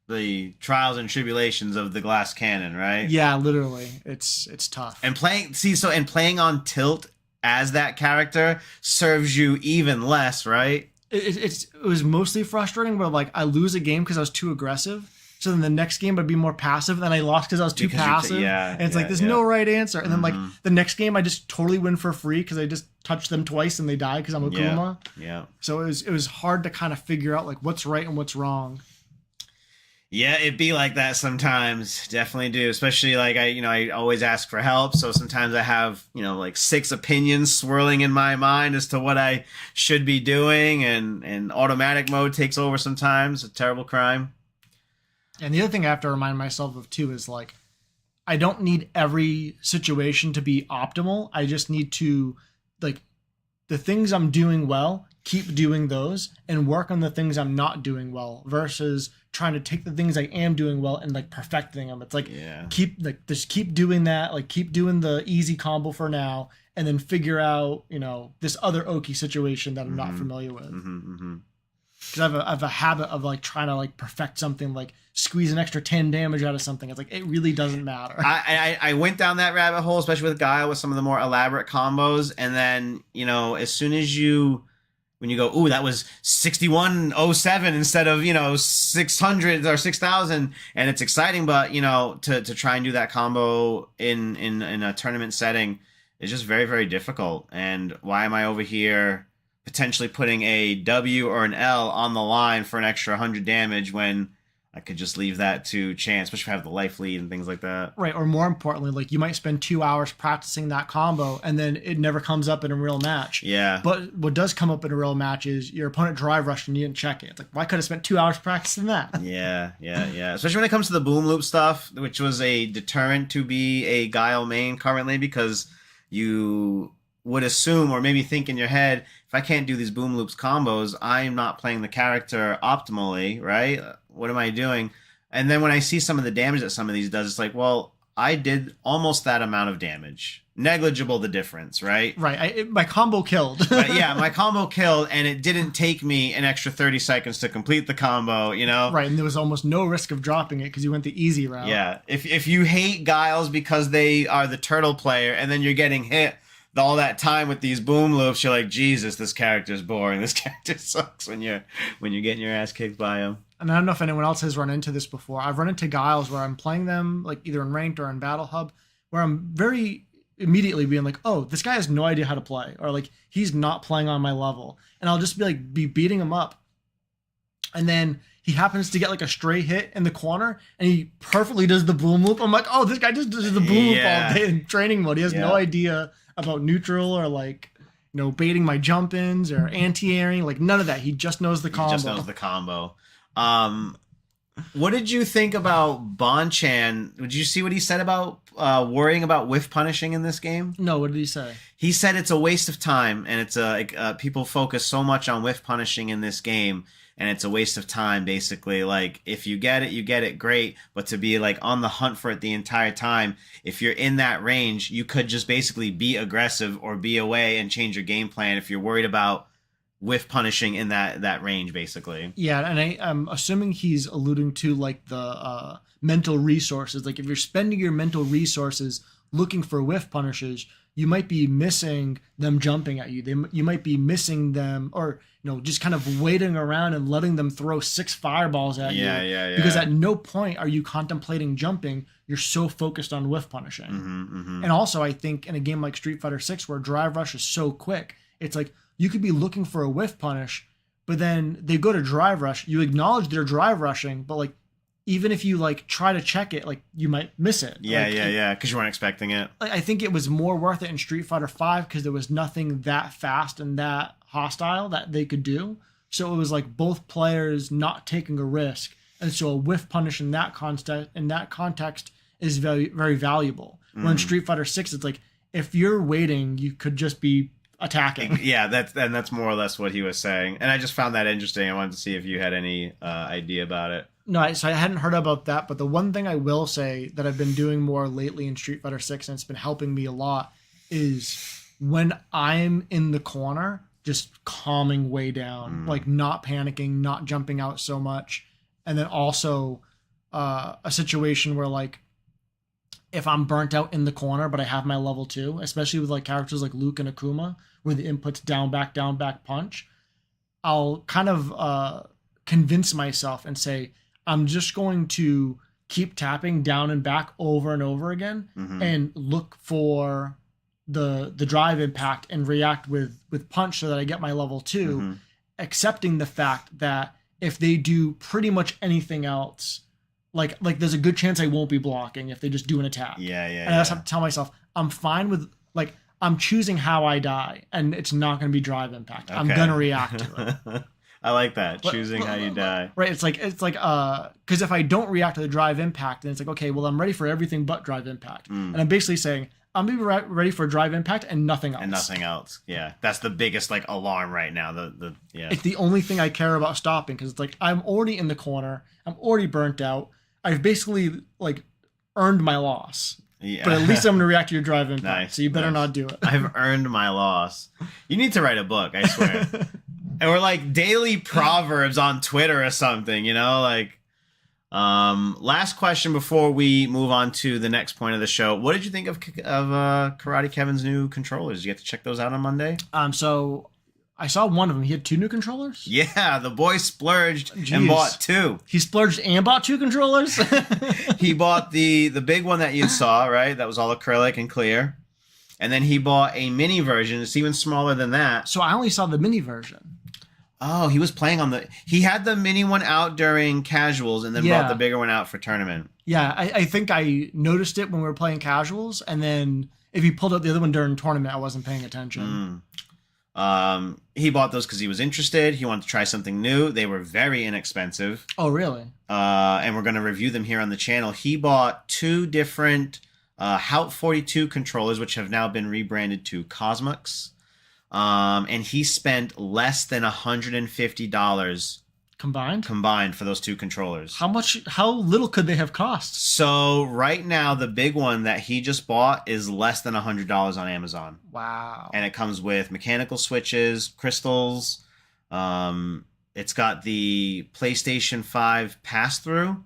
The trials and tribulations of the glass cannon, right? Yeah, literally. It's tough. And playing on tilt as that character serves you even less, right? It was mostly frustrating, but like I lose a game because I was too aggressive. So then the next game I'd be more passive, and then I lost because I was too passive. And it's like there's no right answer. And then like the next game I just totally win for free because I just touched them twice and they die because I'm Akuma. Yeah. So it was hard to kind of figure out like what's right and what's wrong. Yeah, it'd be like that sometimes. Definitely do. Especially like I always ask for help. So sometimes I have, like 6 opinions swirling in my mind as to what I should be doing, and automatic mode takes over sometimes. A terrible crime. And the other thing I have to remind myself of too is like I don't need every situation to be optimal. I just need to like the things I'm doing well, keep doing those and work on the things I'm not doing well versus trying to take the things I am doing well and like perfecting them. It's like just keep doing that, like keep doing the easy combo for now and then figure out, this other Oki situation that I'm not familiar with. Because I have a habit of like trying to like perfect something, like squeeze an extra 10 damage out of something. It's like it really doesn't matter. I went down that rabbit hole, especially with Guile with some of the more elaborate combos, and then as soon as when you go, ooh, that was 6107 instead of 600 or 6000, and it's exciting, but to try and do that combo in a tournament setting is just very, very difficult. And why am I over here potentially putting a W or an L on the line for an extra 100 damage when I could just leave that to chance, especially if I have the life lead and things like that. Right, or more importantly, like you might spend 2 hours practicing that combo and then it never comes up in a real match. Yeah. But what does come up in a real match is your opponent drive rushed and you didn't check it. It's like, why could I spent 2 hours practicing that? Yeah. Especially when it comes to the boom loop stuff, which was a deterrent to be a Guile main currently, because you would assume or maybe think in your head, if I can't do these boom loops combos, I'm not playing the character optimally, right? What am I doing? And then when I see some of the damage that some of these does, it's like, well, I did almost that amount of damage. Negligible the difference, right? Right. My combo killed. But yeah, my combo killed, and it didn't take me an extra 30 seconds to complete the combo, Right, and there was almost no risk of dropping it because you went the easy route. Yeah. If you hate Guiles because they are the turtle player, and then you're getting hit all that time with these boom loops, you're like, Jesus, this character's boring. This character sucks when you're getting your ass kicked by him. And I don't know if anyone else has run into this before. I've run into Guiles where I'm playing them like either in ranked or in Battle Hub, where I'm very immediately being like, oh, this guy has no idea how to play, or like he's not playing on my level, and I'll just be beating him up, and then he happens to get like a stray hit in the corner, and he perfectly does the boom loop. I'm like, oh, this guy just does the boom loop all day in training mode. He has no idea about neutral or like, baiting my jump ins or anti-airing, like none of that. He just knows the combo. He just knows the combo. What did you think about Bonchan? Did you see what he said about worrying about whiff punishing in this game? No, what did he say? He said it's a waste of time, and it's people focus so much on whiff punishing in this game, and it's a waste of time, basically. Like, if you get it, great, but to be like on the hunt for it the entire time, if you're in that range, you could just basically be aggressive or be away and change your game plan if you're worried about whiff punishing in that range, basically. Yeah, and I'm assuming he's alluding to like the mental resources. Like if you're spending your mental resources looking for whiff punishes, you might be missing them jumping at you. You might be missing them, or just kind of waiting around and letting them throw 6 fireballs at you. Yeah. Because at no point are you contemplating jumping. You're so focused on whiff punishing. And also, I think in a game like Street Fighter 6, where drive rush is so quick, it's like you could be looking for a whiff punish, but then they go to drive rush. You acknowledge they're drive rushing, but like even if you like try to check it, like you might miss it. Yeah, because you weren't expecting it. Like, I think it was more worth it in Street Fighter 5 because there was nothing that fast and that hostile that they could do. So it was like both players not taking a risk, and so a whiff punish in that context is very, very valuable. Where in Street Fighter 6, it's like if you're waiting, you could just be attacking. Yeah, that's more or less what he was saying, and I just found that interesting. I wanted to see if you had any idea about it. No, so I hadn't heard about that, but the one thing I will say that I've been doing more lately in Street Fighter 6, and it's been helping me a lot, is when I'm in the corner, just calming way down, like not panicking, not jumping out so much, and then also a situation where like if I'm burnt out in the corner, but I have my level 2, especially with like characters like Luke and Akuma, where the input's down, back, punch, I'll kind of convince myself and say, I'm just going to keep tapping down and back over and over again and look for the drive impact and react with punch so that I get my level 2, accepting the fact that if they do pretty much anything else, like there's a good chance I won't be blocking if they just do an attack. Yeah. And I just have to tell myself, I'm fine with, like, I'm choosing how I die, and it's not going to be drive impact. Okay. I'm going to react to it. I like that. Choosing how you die. Right. It's like, because if I don't react to the drive impact, then it's like, okay, well, I'm ready for everything but drive impact. And I'm basically saying, I'm going to be ready for drive impact and nothing else. Yeah. That's the biggest, like, alarm right now. It's the only thing I care about stopping, because it's like, I'm already in the corner. I'm already burnt out. I've basically, like, earned my loss. Yeah. But at least I'm going to react to your drive impact. Nice, so you better not do it. I've earned my loss. You need to write a book, I swear. And we're like daily proverbs on Twitter or something, like, last question before we move on to the next point of the show. What did you think of Karate Kevin's new controllers? Did you get to check those out on Monday? So I saw one of them. He had 2 new controllers? Yeah, the boy splurged and bought 2. He splurged and bought 2 controllers? He bought the big one that you saw, right? That was all acrylic and clear. And then he bought a mini version. It's even smaller than that. So I only saw the mini version. Oh, he was playing on he had the mini one out during casuals and then brought the bigger one out for tournament. Yeah, I think I noticed it when we were playing casuals, and then if he pulled out the other one during tournament, I wasn't paying attention. He bought those because he was interested. He wanted to try something new. They were very inexpensive. Oh, really? And we're going to review them here on the channel. He bought 2 different Hout 42 controllers, which have now been rebranded to Cosmux. And he spent less than $150 combined for those 2 controllers. How little could they have cost? So right now, the big one that he just bought is less than $100 on Amazon. Wow. And it comes with mechanical switches, crystals. It's got the PlayStation 5 pass-through.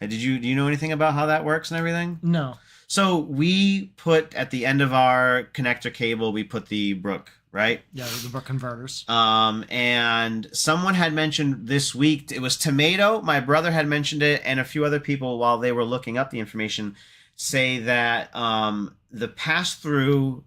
Do you know anything about how that works and everything? No. So we put at the end of our connector cable, we put the Brook, right? Yeah, the Brook converters. And someone had mentioned this week, it was Tomato. My brother had mentioned it, and a few other people while they were looking up the information say that the pass through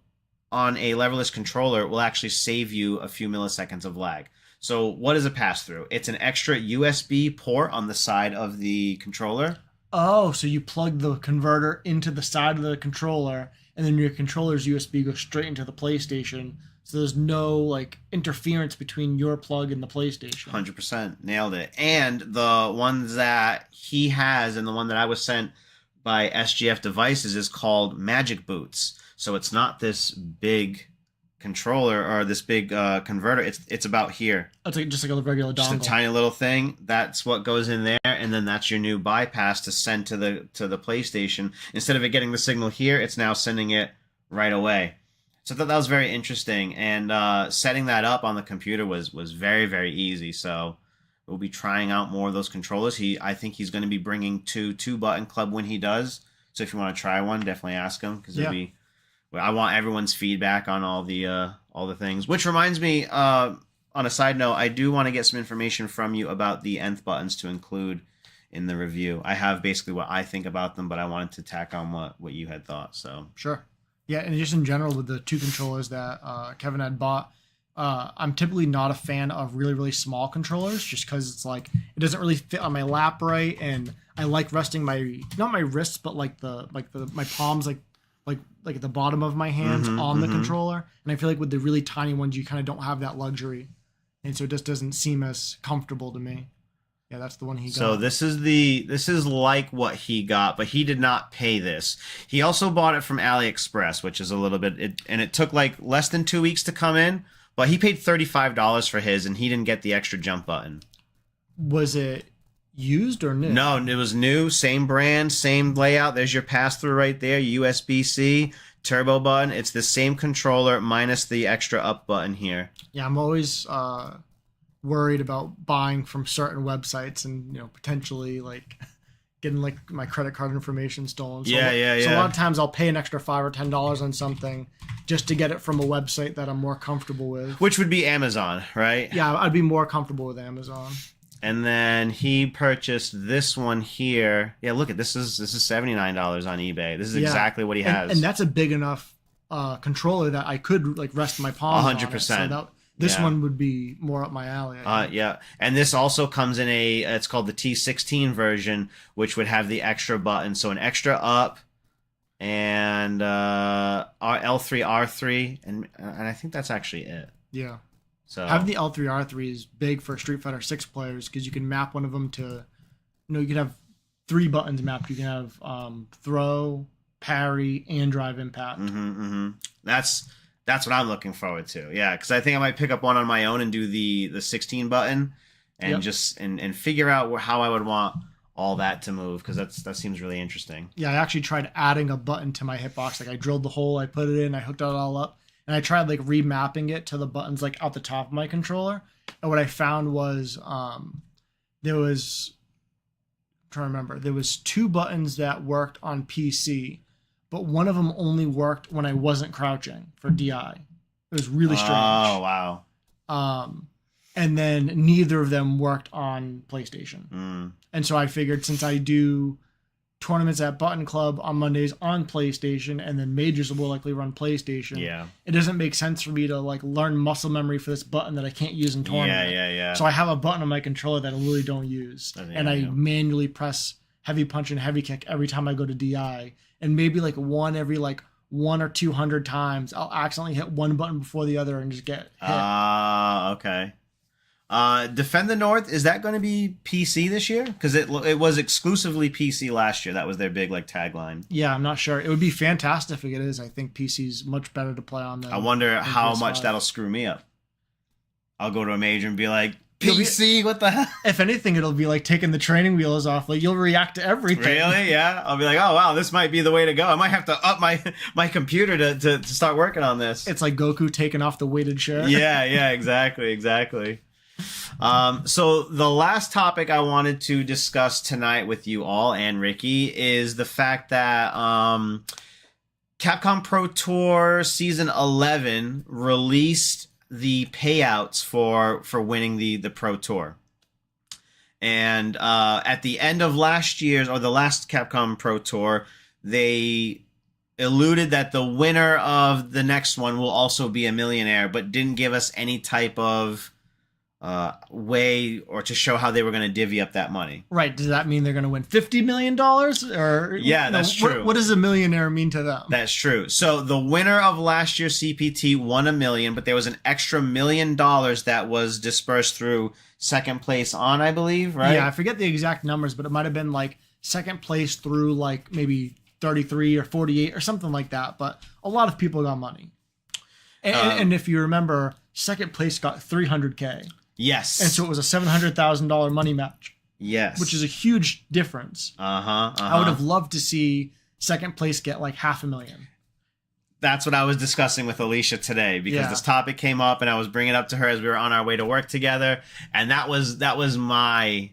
on a leverless controller will actually save you a few milliseconds of lag. So what is a pass through? It's an extra USB port on the side of the controller. Oh, so you plug the converter into the side of the controller, and then your controller's USB goes straight into the PlayStation. So there's no like interference between your plug and the PlayStation. 100%. Nailed it. And the ones that he has and the one that I was sent by SGF Devices is called Magic Boots. So it's not this big controller or this big converter. It's about here. It's like just like a regular dongle. Just a tiny little thing. That's what goes in there, and then that's your new bypass to send to the PlayStation. Instead of it getting the signal here, it's now sending it right away. So I thought that was very interesting, and setting that up on the computer was very, very easy. So we'll be trying out more of those controllers. I think he's going to be bringing two button club when he does. So if you want to try one, definitely ask him, because it'll be. I want everyone's feedback on all the things. Which reminds me, on a side note, I do want to get some information from you about the nth buttons to include in the review. I have basically what I think about them, but I wanted to tack on what you had thought. So sure, yeah, and just in general with the two controllers that Kevin had bought, I'm typically not a fan of really small controllers, just because it's like it doesn't really fit on my lap right, and I like resting not my wrists, but like my palms like at the bottom of my hands on the controller. And I feel like with the really tiny ones, you kind of don't have that luxury. And so it just doesn't seem as comfortable to me. Yeah, that's the one he got. So this is like what he got, but he did not pay this. He also bought it from AliExpress, which is a little bit, and it took like less than 2 weeks to come in, but he paid $35 for his, and he didn't get the extra jump button. Was it used or new? No, it was new, same brand, same layout. There's your pass-through right there, USB-C, turbo button. It's the same controller minus the extra up button here. Yeah, I'm always worried about buying from certain websites and potentially like getting like my credit card information stolen. So, Yeah. So a lot of times I'll pay an extra $5 or $10 on something just to get it from a website that I'm more comfortable with. Which would be Amazon, right? Yeah, I'd be more comfortable with Amazon. And then he purchased this one here. Yeah, look at this is $79 on eBay. This is exactly what he has. And that's a big enough controller that I could like rest my palms 100%. on it. So this one would be more up my alley. Yeah. And this also comes in it's called the T16 version, which would have the extra button. So an extra up and L3, R3, and I think that's actually it. Yeah. So having the L3 R3 is big for Street Fighter 6 players because you can map one of them to, you can have 3 buttons mapped. You can have throw, parry, and drive impact. That's what I'm looking forward to. Yeah, because I think I might pick up one on my own and do the 16 button and just and figure out how I would want all that to move, because that seems really interesting. Yeah, I actually tried adding a button to my hitbox. Like I drilled the hole, I put it in, I hooked it all up. And I tried like remapping it to the buttons like out the top of my controller. And what I found was there was 2 buttons that worked on PC, but one of them only worked when I wasn't crouching for DI. It was really strange. Oh, wow. And then neither of them worked on PlayStation. And so I figured, since I do tournaments at Button Club on Mondays on PlayStation, and then majors will likely run PlayStation. Yeah. It doesn't make sense for me to like learn muscle memory for this button that I can't use in tournament. Yeah. So I have a button on my controller that I really don't use. And I manually press heavy punch and heavy kick every time I go to DI. And maybe like every 1 or 200 times I'll accidentally hit one button before the other and just get hit. Okay. Defend the North, is that going to be PC this year? Because it was exclusively PC last year. That was their big tagline. Yeah, I'm not sure. It would be fantastic if it is. I think PC's much better to play on than I wonder how PS5. much that'll screw me up. I'll go to a major and be like, PC, what the hell? If anything, it'll be like taking the training wheels off. Like, you'll react to everything. Really? Yeah. I'll be like, oh wow, this might be the way to go. I might have to up my computer to start working on this. It's like Goku taking off the weighted shirt. Yeah, exactly. So the last topic I wanted to discuss tonight with you all and Ricky is the fact that Capcom Pro Tour Season 11 released the payouts for winning the Pro Tour. And at the end of last year's, or the last Capcom Pro Tour, they alluded that the winner of the next one will also be a millionaire, but didn't give us any type of way or to show how they were going to divvy up that money. Right. Does that mean they're going to win $50 million? Or yeah, that's true. What does a millionaire mean to them? That's true. So the winner of last year's CPT won $1 million, but there was an extra $1 million that was dispersed through second place on, I believe, right? Yeah, I forget the exact numbers, but it might have been like second place through like maybe 33 or 48 or something like that. But a lot of people got money. And if you remember, second place got $300K. Yes. And so it was a $700,000 money match. Yes. Which is a huge difference. I would have loved to see second place get like $500,000. That's what I was discussing with Alicia today, because this topic came up and I was bringing it up to her as we were on our way to work together. And that was my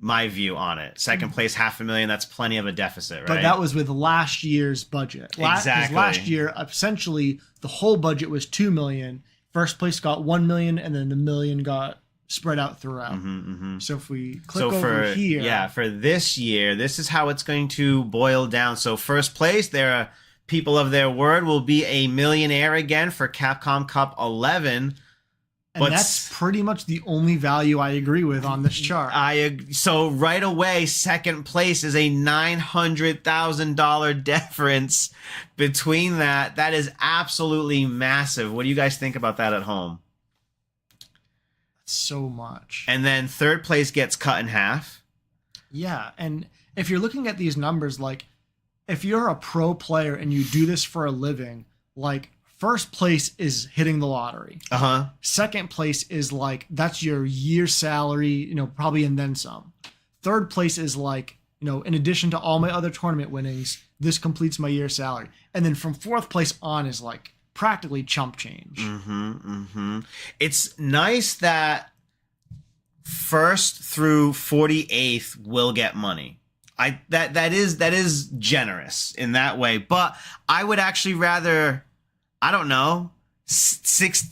view on it. Second place, $500,000. That's plenty of a deficit, right? But that was with last year's budget. Exactly. Last year, essentially, the whole budget was $2 million. First place got $1 million, and then the $1 million got spread out throughout. So if we click over here, for this year, this is how it's going to boil down. So first place, there are people of their word, will be a millionaire again for Capcom Cup 11. And that's pretty much the only value I agree with on this chart. So right away, second place is a $900,000 difference between that. That is absolutely massive. What do you guys think about that at home? So much. And then third place gets cut in half. Yeah, and if you're looking at these numbers, like if you're a pro player and you do this for a living, like first place is hitting the lottery. Second place is like, that's your year salary, probably, and then some. Third place is like, in addition to all my other tournament winnings, this completes my year salary. And then from fourth place on is like practically chump change. It's nice that first through 48th will get money. That is generous in that way. But I would actually rather, I don't know,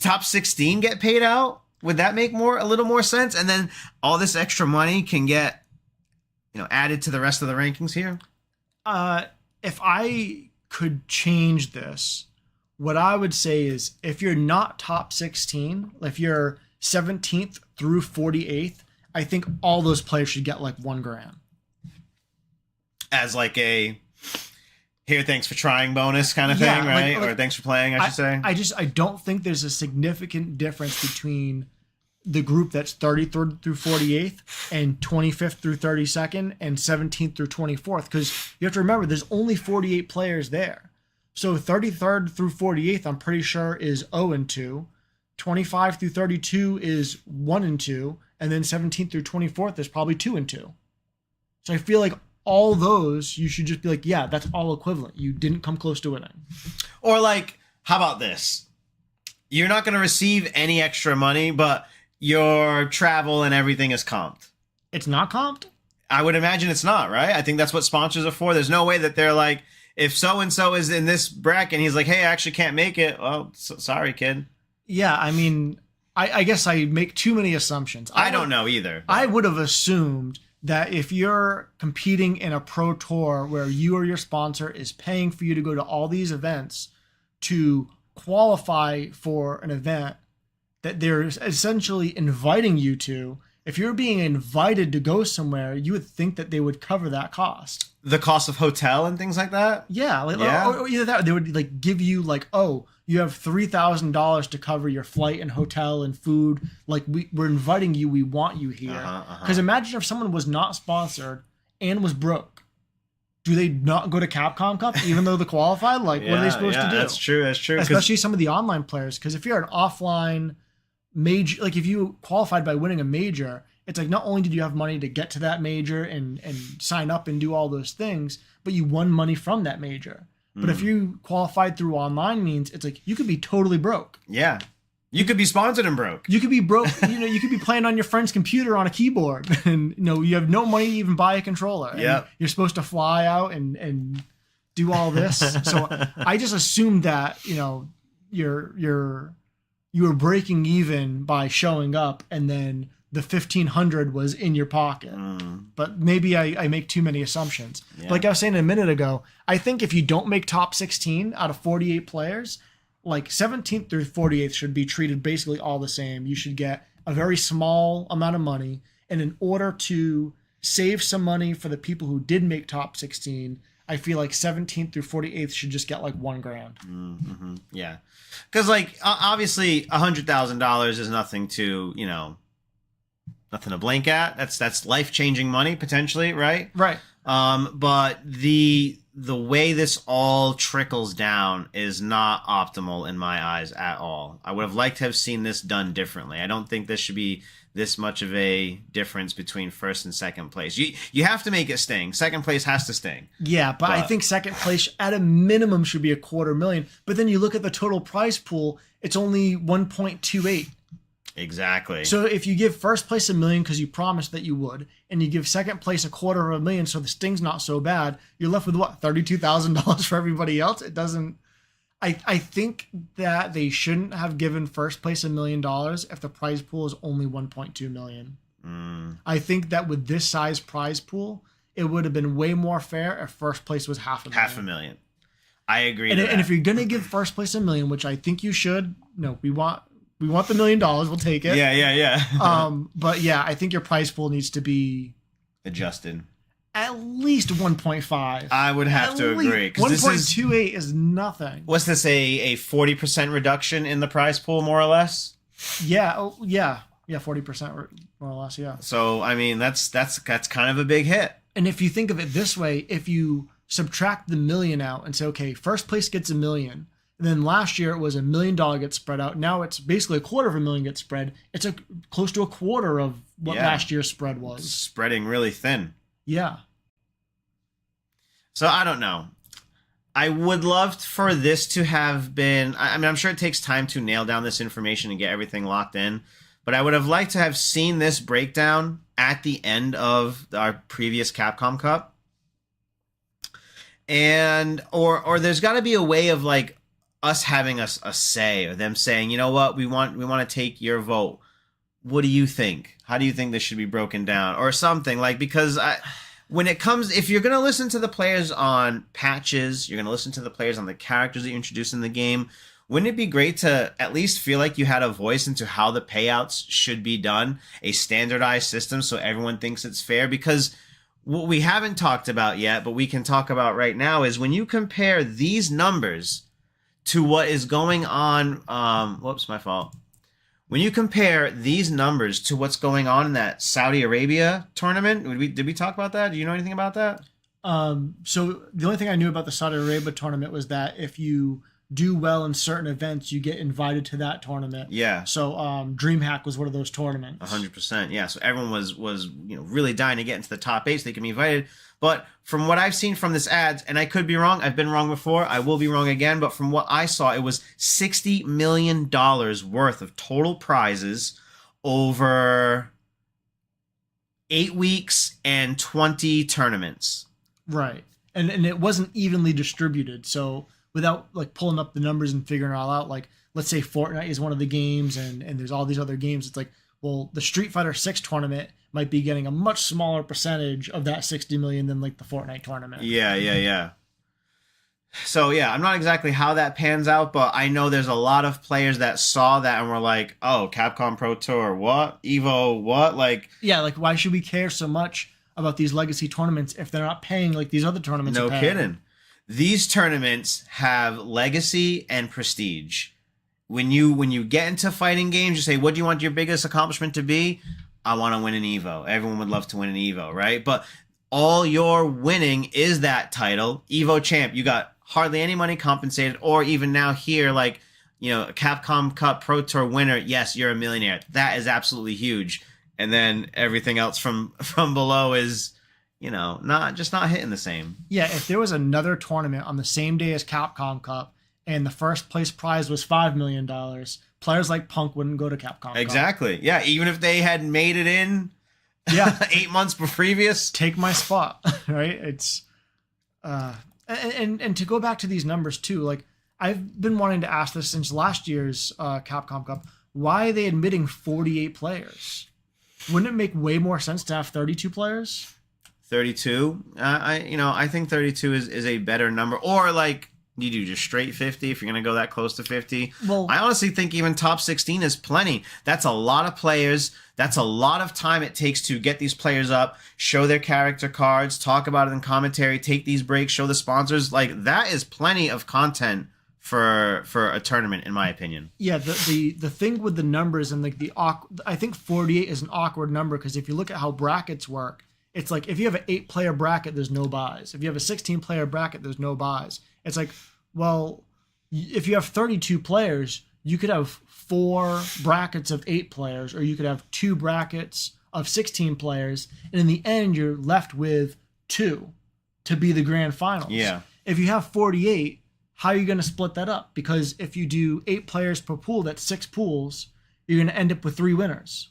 top 16 get paid out. Would that make a little more sense? And then all this extra money can get, added to the rest of the rankings here. If I could change this, what I would say is if you're not top 16, if you're 17th through 48th, I think all those players should get like $1,000. As like a, here, thanks for trying bonus kind of thing, right? Or thanks for playing, I should say. I don't think there's a significant difference between the group that's 33rd through 48th and 25th through 32nd and 17th through 24th, because you have to remember there's only 48 players there. So 33rd through 48th, I'm pretty sure, is 0-2. 25 through 32 is 1-2, and then 17th through 24th is probably 2-2. So I feel like all those, you should just be like, yeah, that's all equivalent. You didn't come close to winning. Or like, how about this? You're not going to receive any extra money, but your travel and everything is comped. It's not comped? I would imagine it's not, right? I think that's what sponsors are for. There's no way that they're like, if so-and-so is in this bracket and he's like, hey, I actually can't make it. Oh, sorry, kid. Yeah, I mean, I guess I make too many assumptions. I don't know either. But I would have assumed that if you're competing in a pro tour where you or your sponsor is paying for you to go to all these events to qualify for an event that they're essentially inviting you to, if you're being invited to go somewhere, you would think that they would cover that cost. The cost of hotel and things like that? Yeah. Or either that, or they would like give you like, oh, you have $3,000 to cover your flight and hotel and food. Like we're inviting you. We want you here. Because imagine if someone was not sponsored and was broke. Do they not go to Capcom Cup even though they qualified? Like, what are they supposed to do? That's true. Especially some of the online players. Because if you're an offline major, like if you qualified by winning a major, it's like not only did you have money to get to that major and sign up and do all those things, but you won money from that major. But if you qualified through online means, it's like you could be totally broke. Yeah. You could be sponsored and broke. You could be broke. You could be playing on your friend's computer on a keyboard, and you have no money to even buy a controller. Yeah, you're supposed to fly out and do all this. So I just assumed that you were breaking even by showing up, and then the 1,500 was in your pocket. But maybe I make too many assumptions. Yeah. Like I was saying a minute ago, I think if you don't make top 16 out of 48 players, like 17th through 48th should be treated basically all the same. You should get a very small amount of money, and in order to save some money for the people who did make top 16, I feel like 17th through 48th should just get like $1,000. Mm-hmm. Yeah, because like obviously $100,000 is nothing to nothing to blink at. That's life-changing money potentially, right? Right. But the way this all trickles down is not optimal in my eyes at all. I would have liked to have seen this done differently. I don't think this should be this much of a difference between first and second place. You have to make it sting. Second place has to sting. Yeah, but I think second place at a minimum should be $250,000. But then you look at the total prize pool, it's only 1.28. Exactly. So if you give first place $1 million because you promised that you would, and you give second place $250,000, so the sting's not so bad, you're left with what, $32,000 for everybody else? It doesn't. I think that they shouldn't have given first place $1 million if the prize pool is only 1.2 million. I think that with this size prize pool, it would have been way more fair if first place was $500,000. $500,000. I agree. And if you're gonna give first place $1 million, which I think you should, we want the $1 million. We'll take it. Yeah. But yeah, I think your prize pool needs to be adjusted. At least 1.5. I would have to agree. 1.28 is nothing. Was this a 40% reduction in the prize pool, more or less? Yeah. Yeah, 40% more or less. Yeah. So I mean, that's kind of a big hit. And if you think of it this way, if you subtract the $1 million out and say, okay, first place gets $1 million. And then last year it was $1 million gets spread out. Now it's basically $250,000 gets spread. It's close to a quarter of what last year's spread was. It's spreading really thin. Yeah. So I don't know. I would love for this to have been. I mean, I'm sure it takes time to nail down this information and get everything locked in. But I would have liked to have seen this breakdown at the end of our previous Capcom Cup. And or there's got to be a way of like us having a say, or them saying, you know what, we want to take your vote. What do you think? How do you think this should be broken down, or something like? Because when it comes, if you're going to listen to the players on patches, you're going to listen to the players on the characters that you introduce in the game. Wouldn't it be great to at least feel like you had a voice into how the payouts should be done, a standardized system so everyone thinks it's fair? Because what we haven't talked about yet, but we can talk about right now, is when you compare these numbers to what is going on. Whoops, my fault. When you compare these numbers to what's going on in that Saudi Arabia tournament, did we talk about that? Do you know anything about that? So the only thing I knew about the Saudi Arabia tournament was that if you do well in certain events, you get invited to that tournament. Yeah. So DreamHack was one of those tournaments. 100%. Yeah. So everyone was really dying to get into the top 8 so they can be invited. But from what I've seen from this ads, and I could be wrong, I've been wrong before, I will be wrong again, but from what I saw, it was $60 million worth of total prizes over 8 weeks and 20 tournaments. Right. And it wasn't evenly distributed. So without like pulling up the numbers and figuring it all out, like let's say Fortnite is one of the games and there's all these other games. It's like, well, the Street Fighter 6 tournament might be getting a much smaller percentage of that 60 million than like the Fortnite tournament. Yeah. So yeah, I'm not exactly how that pans out, but I know there's a lot of players that saw that and were like, oh, Capcom Pro Tour, what? Evo, what? Like, yeah, like why should we care so much about these legacy tournaments if they're not paying like these other tournaments? No kidding. These tournaments have legacy and prestige. When you get into fighting games, you say, what do you want your biggest accomplishment to be? I want to win an Evo. Everyone would love to win an Evo, right? But all you're winning is that title, Evo champ. You got hardly any money compensated, or even now here, like, a Capcom Cup Pro Tour winner. Yes, you're a millionaire. That is absolutely huge. And then everything else from below is, not hitting the same. Yeah, if there was another tournament on the same day as Capcom Cup and the first place prize was $5 million, players like Punk wouldn't go to Capcom Cup. Exactly. Yeah. Even if they had made it in Yeah. 8 months previous. Take my spot, right? It's and to go back to these numbers too, like I've been wanting to ask this since last year's Capcom Cup. Why are they admitting 48 players? Wouldn't it make way more sense to have 32 players? 32. I think 32 is a better number. Or like you do just straight 50 if you're going to go that close to 50. Well, I honestly think even top 16 is plenty. That's a lot of players. That's a lot of time it takes to get these players up, show their character cards, talk about it in commentary, take these breaks, show the sponsors. Like that is plenty of content for a tournament, in my opinion. yeah, the thing with the numbers and like I think 48 is an awkward number because if you look at how brackets work, it's like if you have an 8-player bracket, there's no buys. If you have a 16-player bracket, there's no buys. It's like, well, if you have 32 players, you could have 4 brackets of 8 players, or you could have 2 brackets of 16 players, and in the end, you're left with 2 to be the grand finals. Yeah. If you have 48, how are you going to split that up? Because if you do 8 players per pool, that's 6 pools, you're going to end up with 3 winners.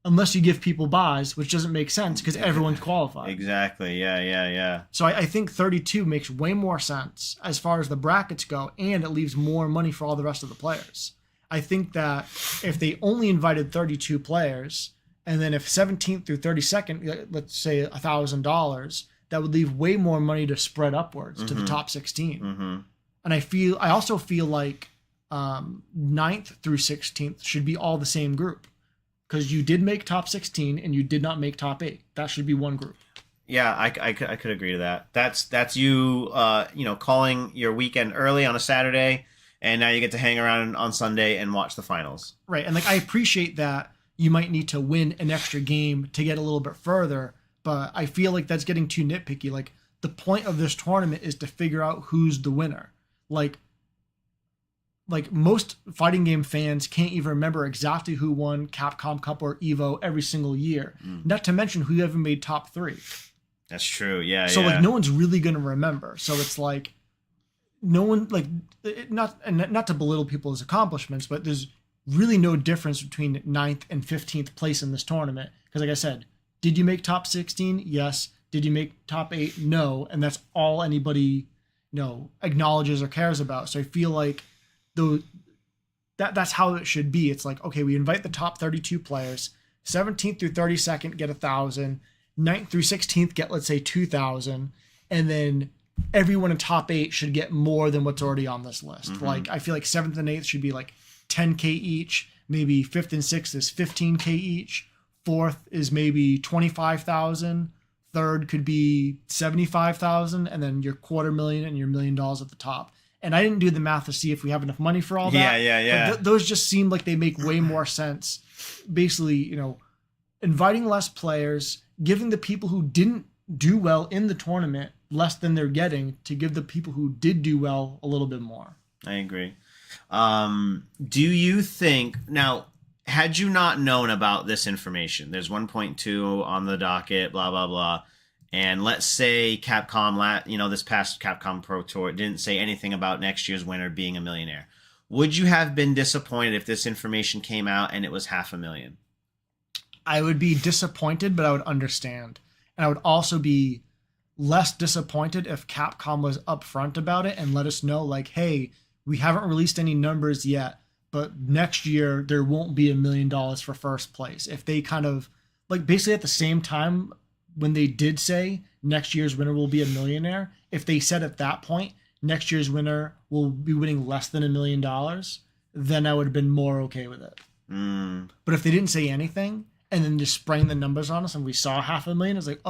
Unless you give people buys, which doesn't make sense because everyone's qualified. Exactly. Yeah. So I think 32 makes way more sense as far as the brackets go, and it leaves more money for all the rest of the players. I think that if they only invited 32 players, and then if 17th through 32nd, let's say $1,000, that would leave way more money to spread upwards to the top 16. Mm-hmm. And I also feel like 9th through 16th should be all the same group. Because you did make top 16 and you did not make top 8. That should be one group. Yeah, I could agree to that. That's you calling your weekend early on a Saturday, and now you get to hang around on Sunday and watch the finals. Right, and like I appreciate that you might need to win an extra game to get a little bit further, but I feel like that's getting too nitpicky. Like the point of this tournament is to figure out who's the winner. Like most fighting game fans can't even remember exactly who won Capcom Cup or EVO every single year. Not to mention who ever made top 3. That's true. Yeah. So like no one's really gonna remember. So it's like no one like not to belittle people's accomplishments, but there's really no difference between 9th and 15th place in this tournament. Because like I said, did you make top 16? Yes. Did you make top 8? No. And that's all anybody acknowledges or cares about. So I feel like that's how it should be. It's like, okay, we invite the top 32 players, 17th through 32nd get 1,000, 9th through 16th get, let's say, 2,000, and then everyone in top 8 should get more than what's already on this list. Mm-hmm. Like, I feel like 7th and 8th should be like 10K each, maybe 5th and 6th is 15K each, 4th is maybe 25,000, 3rd could be 75,000, and then your $250,000 and your $1 million at the top. And I didn't do the math to see if we have enough money for all that. Yeah. But those just seem like they make way more sense. Basically, inviting less players, giving the people who didn't do well in the tournament less than they're getting to give the people who did do well a little bit more. I agree. Do you think now? Had you not known about this information, there's 1.2 on the docket, blah blah blah. And let's say Capcom, this past Capcom Pro Tour didn't say anything about next year's winner being a millionaire. Would you have been disappointed if this information came out and it was $500,000? I would be disappointed, but I would understand. And I would also be less disappointed if Capcom was upfront about it and let us know, like, hey, we haven't released any numbers yet, but next year there won't be $1 million for first place. If they kind of, like, basically at the same time, when they did say next year's winner will be a millionaire, if they said at that point next year's winner will be winning less than $1 million, then I would have been more okay with it. But if they didn't say anything and then just sprang the numbers on us and we saw $500,000, it's like,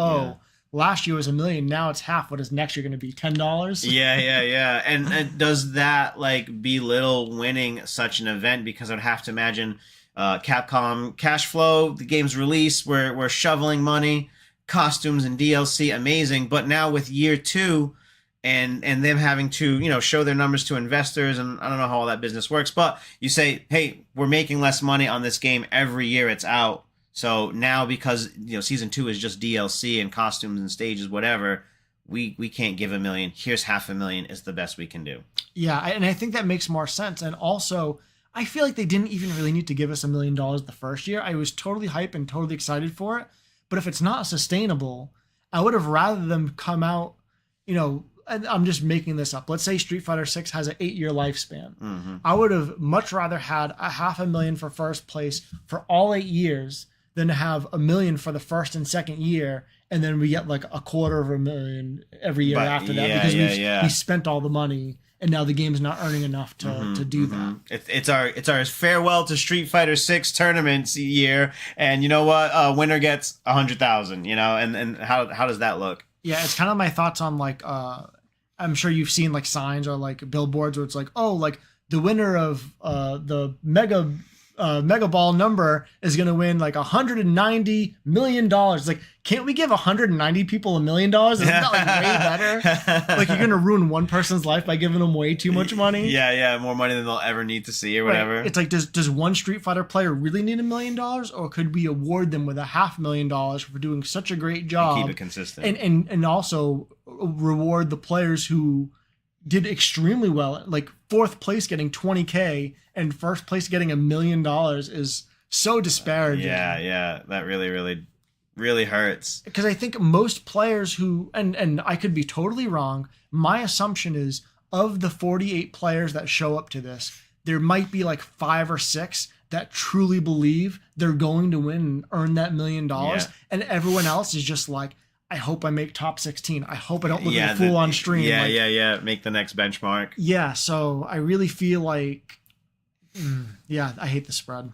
last year was $1 million, now it's half. What is next year going to be? $10? Yeah. And does that like belittle winning such an event? Because I'd have to imagine Capcom cash flow, the game's release, we're shoveling money. Costumes and DLC, amazing, but now with year 2 and them having to show their numbers to investors, and I don't know how all that business works, but you say, hey, we're making less money on this game every year it's out, so now because season 2 is just DLC and costumes and stages, whatever, we can't give $1 million. Here's $500,000 is the best we can do. Yeah, and I think that makes more sense. And also, I feel like they didn't even really need to give us $1 million the first year. I was totally hyped and totally excited for it. But if it's not sustainable, I would have rather them come out, and I'm just making this up. Let's say Street Fighter 6 has an 8-year lifespan. Mm-hmm. I would have much rather had a $500,000 for first place for all 8 years than to have $1 million for the first and second year, and then we get like $250,000 every year after that because we spent all the money, and now the game's not earning enough to do that. It's our farewell to Street Fighter 6 tournaments year, and you know what? Winner gets 100,000. And how does that look? Yeah, it's kind of my thoughts on like I'm sure you've seen like signs or like billboards where it's like, oh, like the winner of the Mega Ball number is going to win like $190 million. Like, can't we give 190 people $1 million? Isn't that like way better? Like, you're going to ruin one person's life by giving them way too much money. Yeah, more money than they'll ever need to see or whatever. Right. It's like, does one Street Fighter player really need $1 million, or could we award them with $500,000 for doing such a great job? And keep it consistent, and also reward the players who did extremely well, like fourth place getting $20,000 and first place getting $1 million is so disparaging. Yeah, that really hurts. Because I think most players who, and I could be totally wrong, my assumption is of the 48 players that show up to this, there might be like 5 or 6 that truly believe they're going to win and earn that $1 million, and everyone else is just like, I hope I make top 16. I hope I don't look like a fool on stream. Yeah. Make the next benchmark. Yeah, so I really feel like, I hate the spread.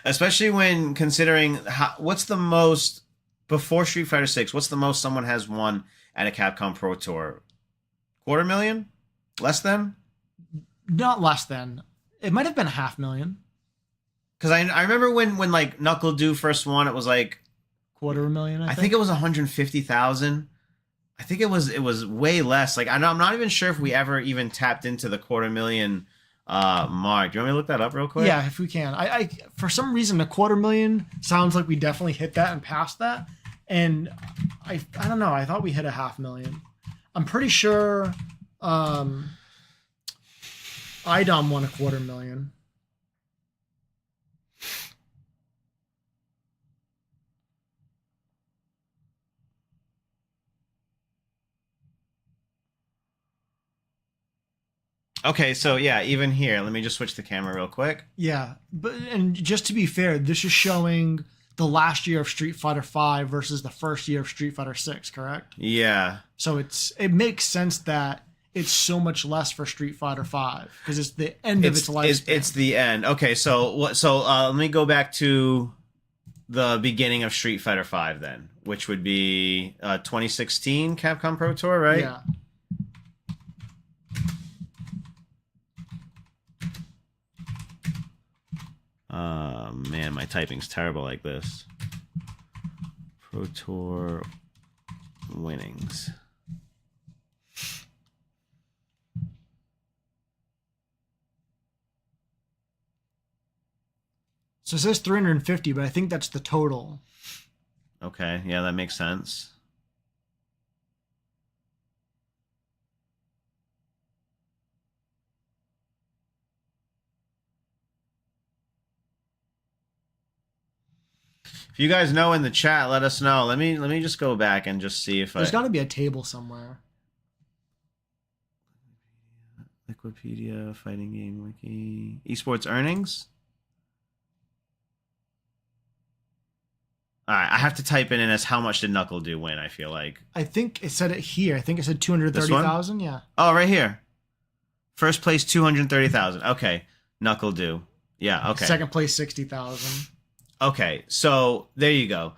Especially when considering what's the most, before Street Fighter 6, what's the most someone has won at a Capcom Pro Tour? $250,000? Less than? Not less than. It might have been $500,000. Because I remember when like Knuckle Dew first won, it was like $250,000. I think it was 150,000. I think it was way less. Like I'm not even sure if we ever even tapped into the $250,000 mark. Do you want me to look that up real quick? Yeah, if we can. I for some reason $250,000 sounds like we definitely hit that and passed that. And I don't know. I thought we hit $500,000. I'm pretty sure IDOM won $250,000. Okay, so yeah, even here, let me just switch the camera real quick. Yeah, and just to be fair, this is showing the last year of Street Fighter V versus the first year of Street Fighter 6, correct? Yeah. So it makes sense that it's so much less for Street Fighter V because it's the end of its lifespan. It's the end. Okay, so let me go back to the beginning of Street Fighter V then, which would be 2016 Capcom Pro Tour, right? Yeah. Man, my typing's terrible like this. Pro Tour winnings. So it says 350, but I think that's the total. Okay, yeah, that makes sense. If you guys know in the chat, let us know. Let me just go back and just see if There's got to be a table somewhere. Wikipedia, Fighting Game Wiki, Esports earnings. All right, I have to type it in as how much did Knuckle Dew win, I feel like. I think it said it here. I think it said 230,000, yeah. Oh, right here. First place 230,000. Okay. Knuckle Dew. Yeah, okay. Second place 60,000. Okay, so there you go.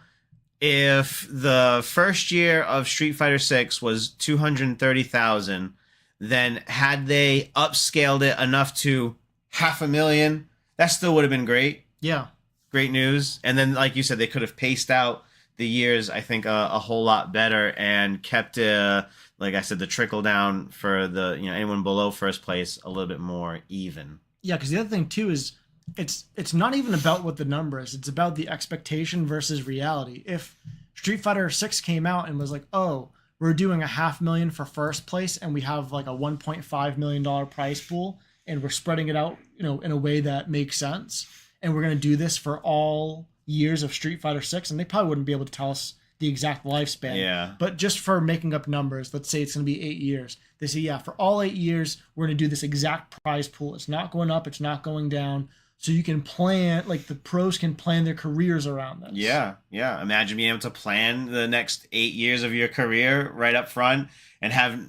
If the first year of Street Fighter 6 was 230,000, then had they upscaled it enough to $500,000, that still would have been great. Yeah. Great news. And then, like you said, they could have paced out the years, I think, a whole lot better and kept, like I said, the trickle down for the anyone below first place a little bit more even. Yeah, because the other thing, too, is it's not even about what the number is. It's about the expectation versus reality. If Street Fighter 6 came out and was like, oh, we're doing a $500,000 for first place, and we have like a $1.5 million prize pool, and we're spreading it out, in a way that makes sense. And we're going to do this for all years of Street Fighter 6, and they probably wouldn't be able to tell us the exact lifespan. Yeah. But just for making up numbers, let's say it's going to be 8 years. They say, yeah, for all 8 years, we're going to do this exact prize pool. It's not going up. It's not going down. So you can plan, like the pros can plan their careers around this. Yeah, yeah. Imagine being able to plan the next 8 years of your career right up front and have,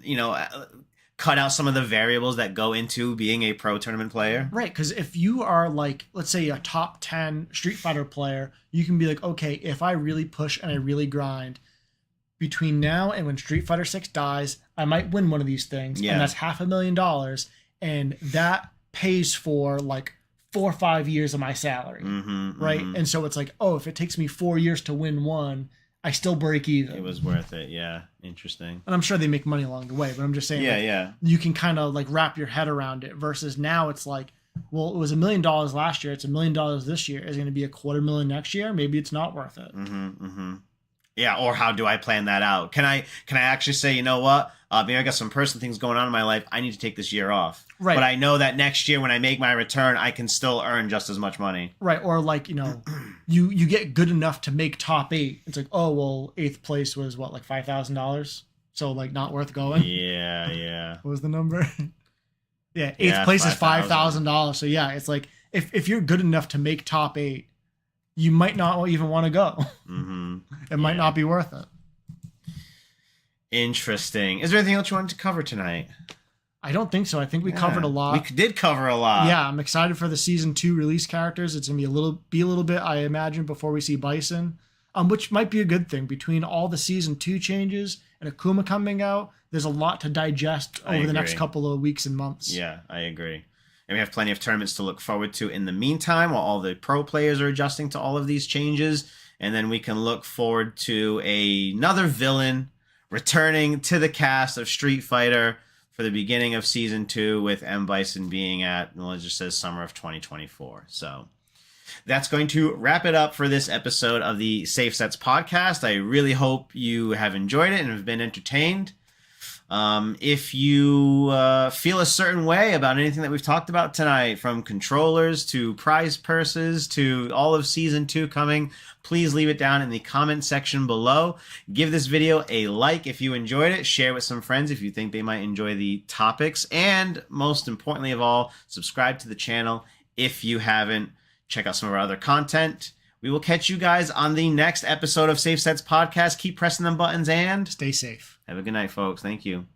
cut out some of the variables that go into being a pro tournament player. Right, because if you are like, let's say a top 10 Street Fighter player, you can be like, okay, if I really push and I really grind, between now and when Street Fighter 6 dies, I might win one of these things. Yeah. And that's $500,000. And that pays for like 4 or 5 years of my salary. Right. Mm-hmm. And so it's like, oh, if it takes me 4 years to win one, I still break even. It was worth it. Yeah. Interesting. And I'm sure they make money along the way, but I'm just saying, Yeah. you can kind of like wrap your head around it versus now it's like, well, it was $1 million last year. It's $1 million this year. Is it going to be $250,000 next year? Maybe it's not worth it. Yeah. Or how do I plan that out? Can I actually say, you know what? Maybe I got some personal things going on in my life. I need to take this year off. Right. But I know that next year when I make my return, I can still earn just as much money. Right. Or like, you get good enough to make top 8. It's like, oh, well, 8th place was what, like $5,000? So like not worth going. Yeah. What was the number? Yeah. 8th place is $5,000. So yeah, it's like, if you're good enough to make top 8, you might not even want to go. It might not be worth it. Interesting. Is there anything else you wanted to cover tonight? I don't think so. I think we covered a lot. We did cover a lot. Yeah, I'm excited for the season 2 release characters. It's gonna be a little bit, I imagine, before we see Bison, which might be a good thing. Between all the season 2 changes and Akuma coming out, there's a lot to digest over the next couple of weeks and months. Yeah, I agree. And we have plenty of tournaments to look forward to in the meantime, while all the pro players are adjusting to all of these changes. And then we can look forward to another villain returning to the cast of Street Fighter for the beginning of season 2, with M. Bison being at, well, it just says summer of 2024. So that's going to wrap it up for this episode of the Safe Sets podcast. I really hope you have enjoyed it and have been entertained. If you feel a certain way about anything that we've talked about tonight, from controllers to prize purses to all of season 2 coming, please leave it down in the comment section below. Give this video a like if you enjoyed it. Share with some friends if you think they might enjoy the topics. And most importantly of all, subscribe to the channel if you haven't. Check out some of our other content. We will catch you guys on the next episode of Safe Sets Podcast. Keep pressing them buttons and Stay safe. have a good night, folks. Thank you.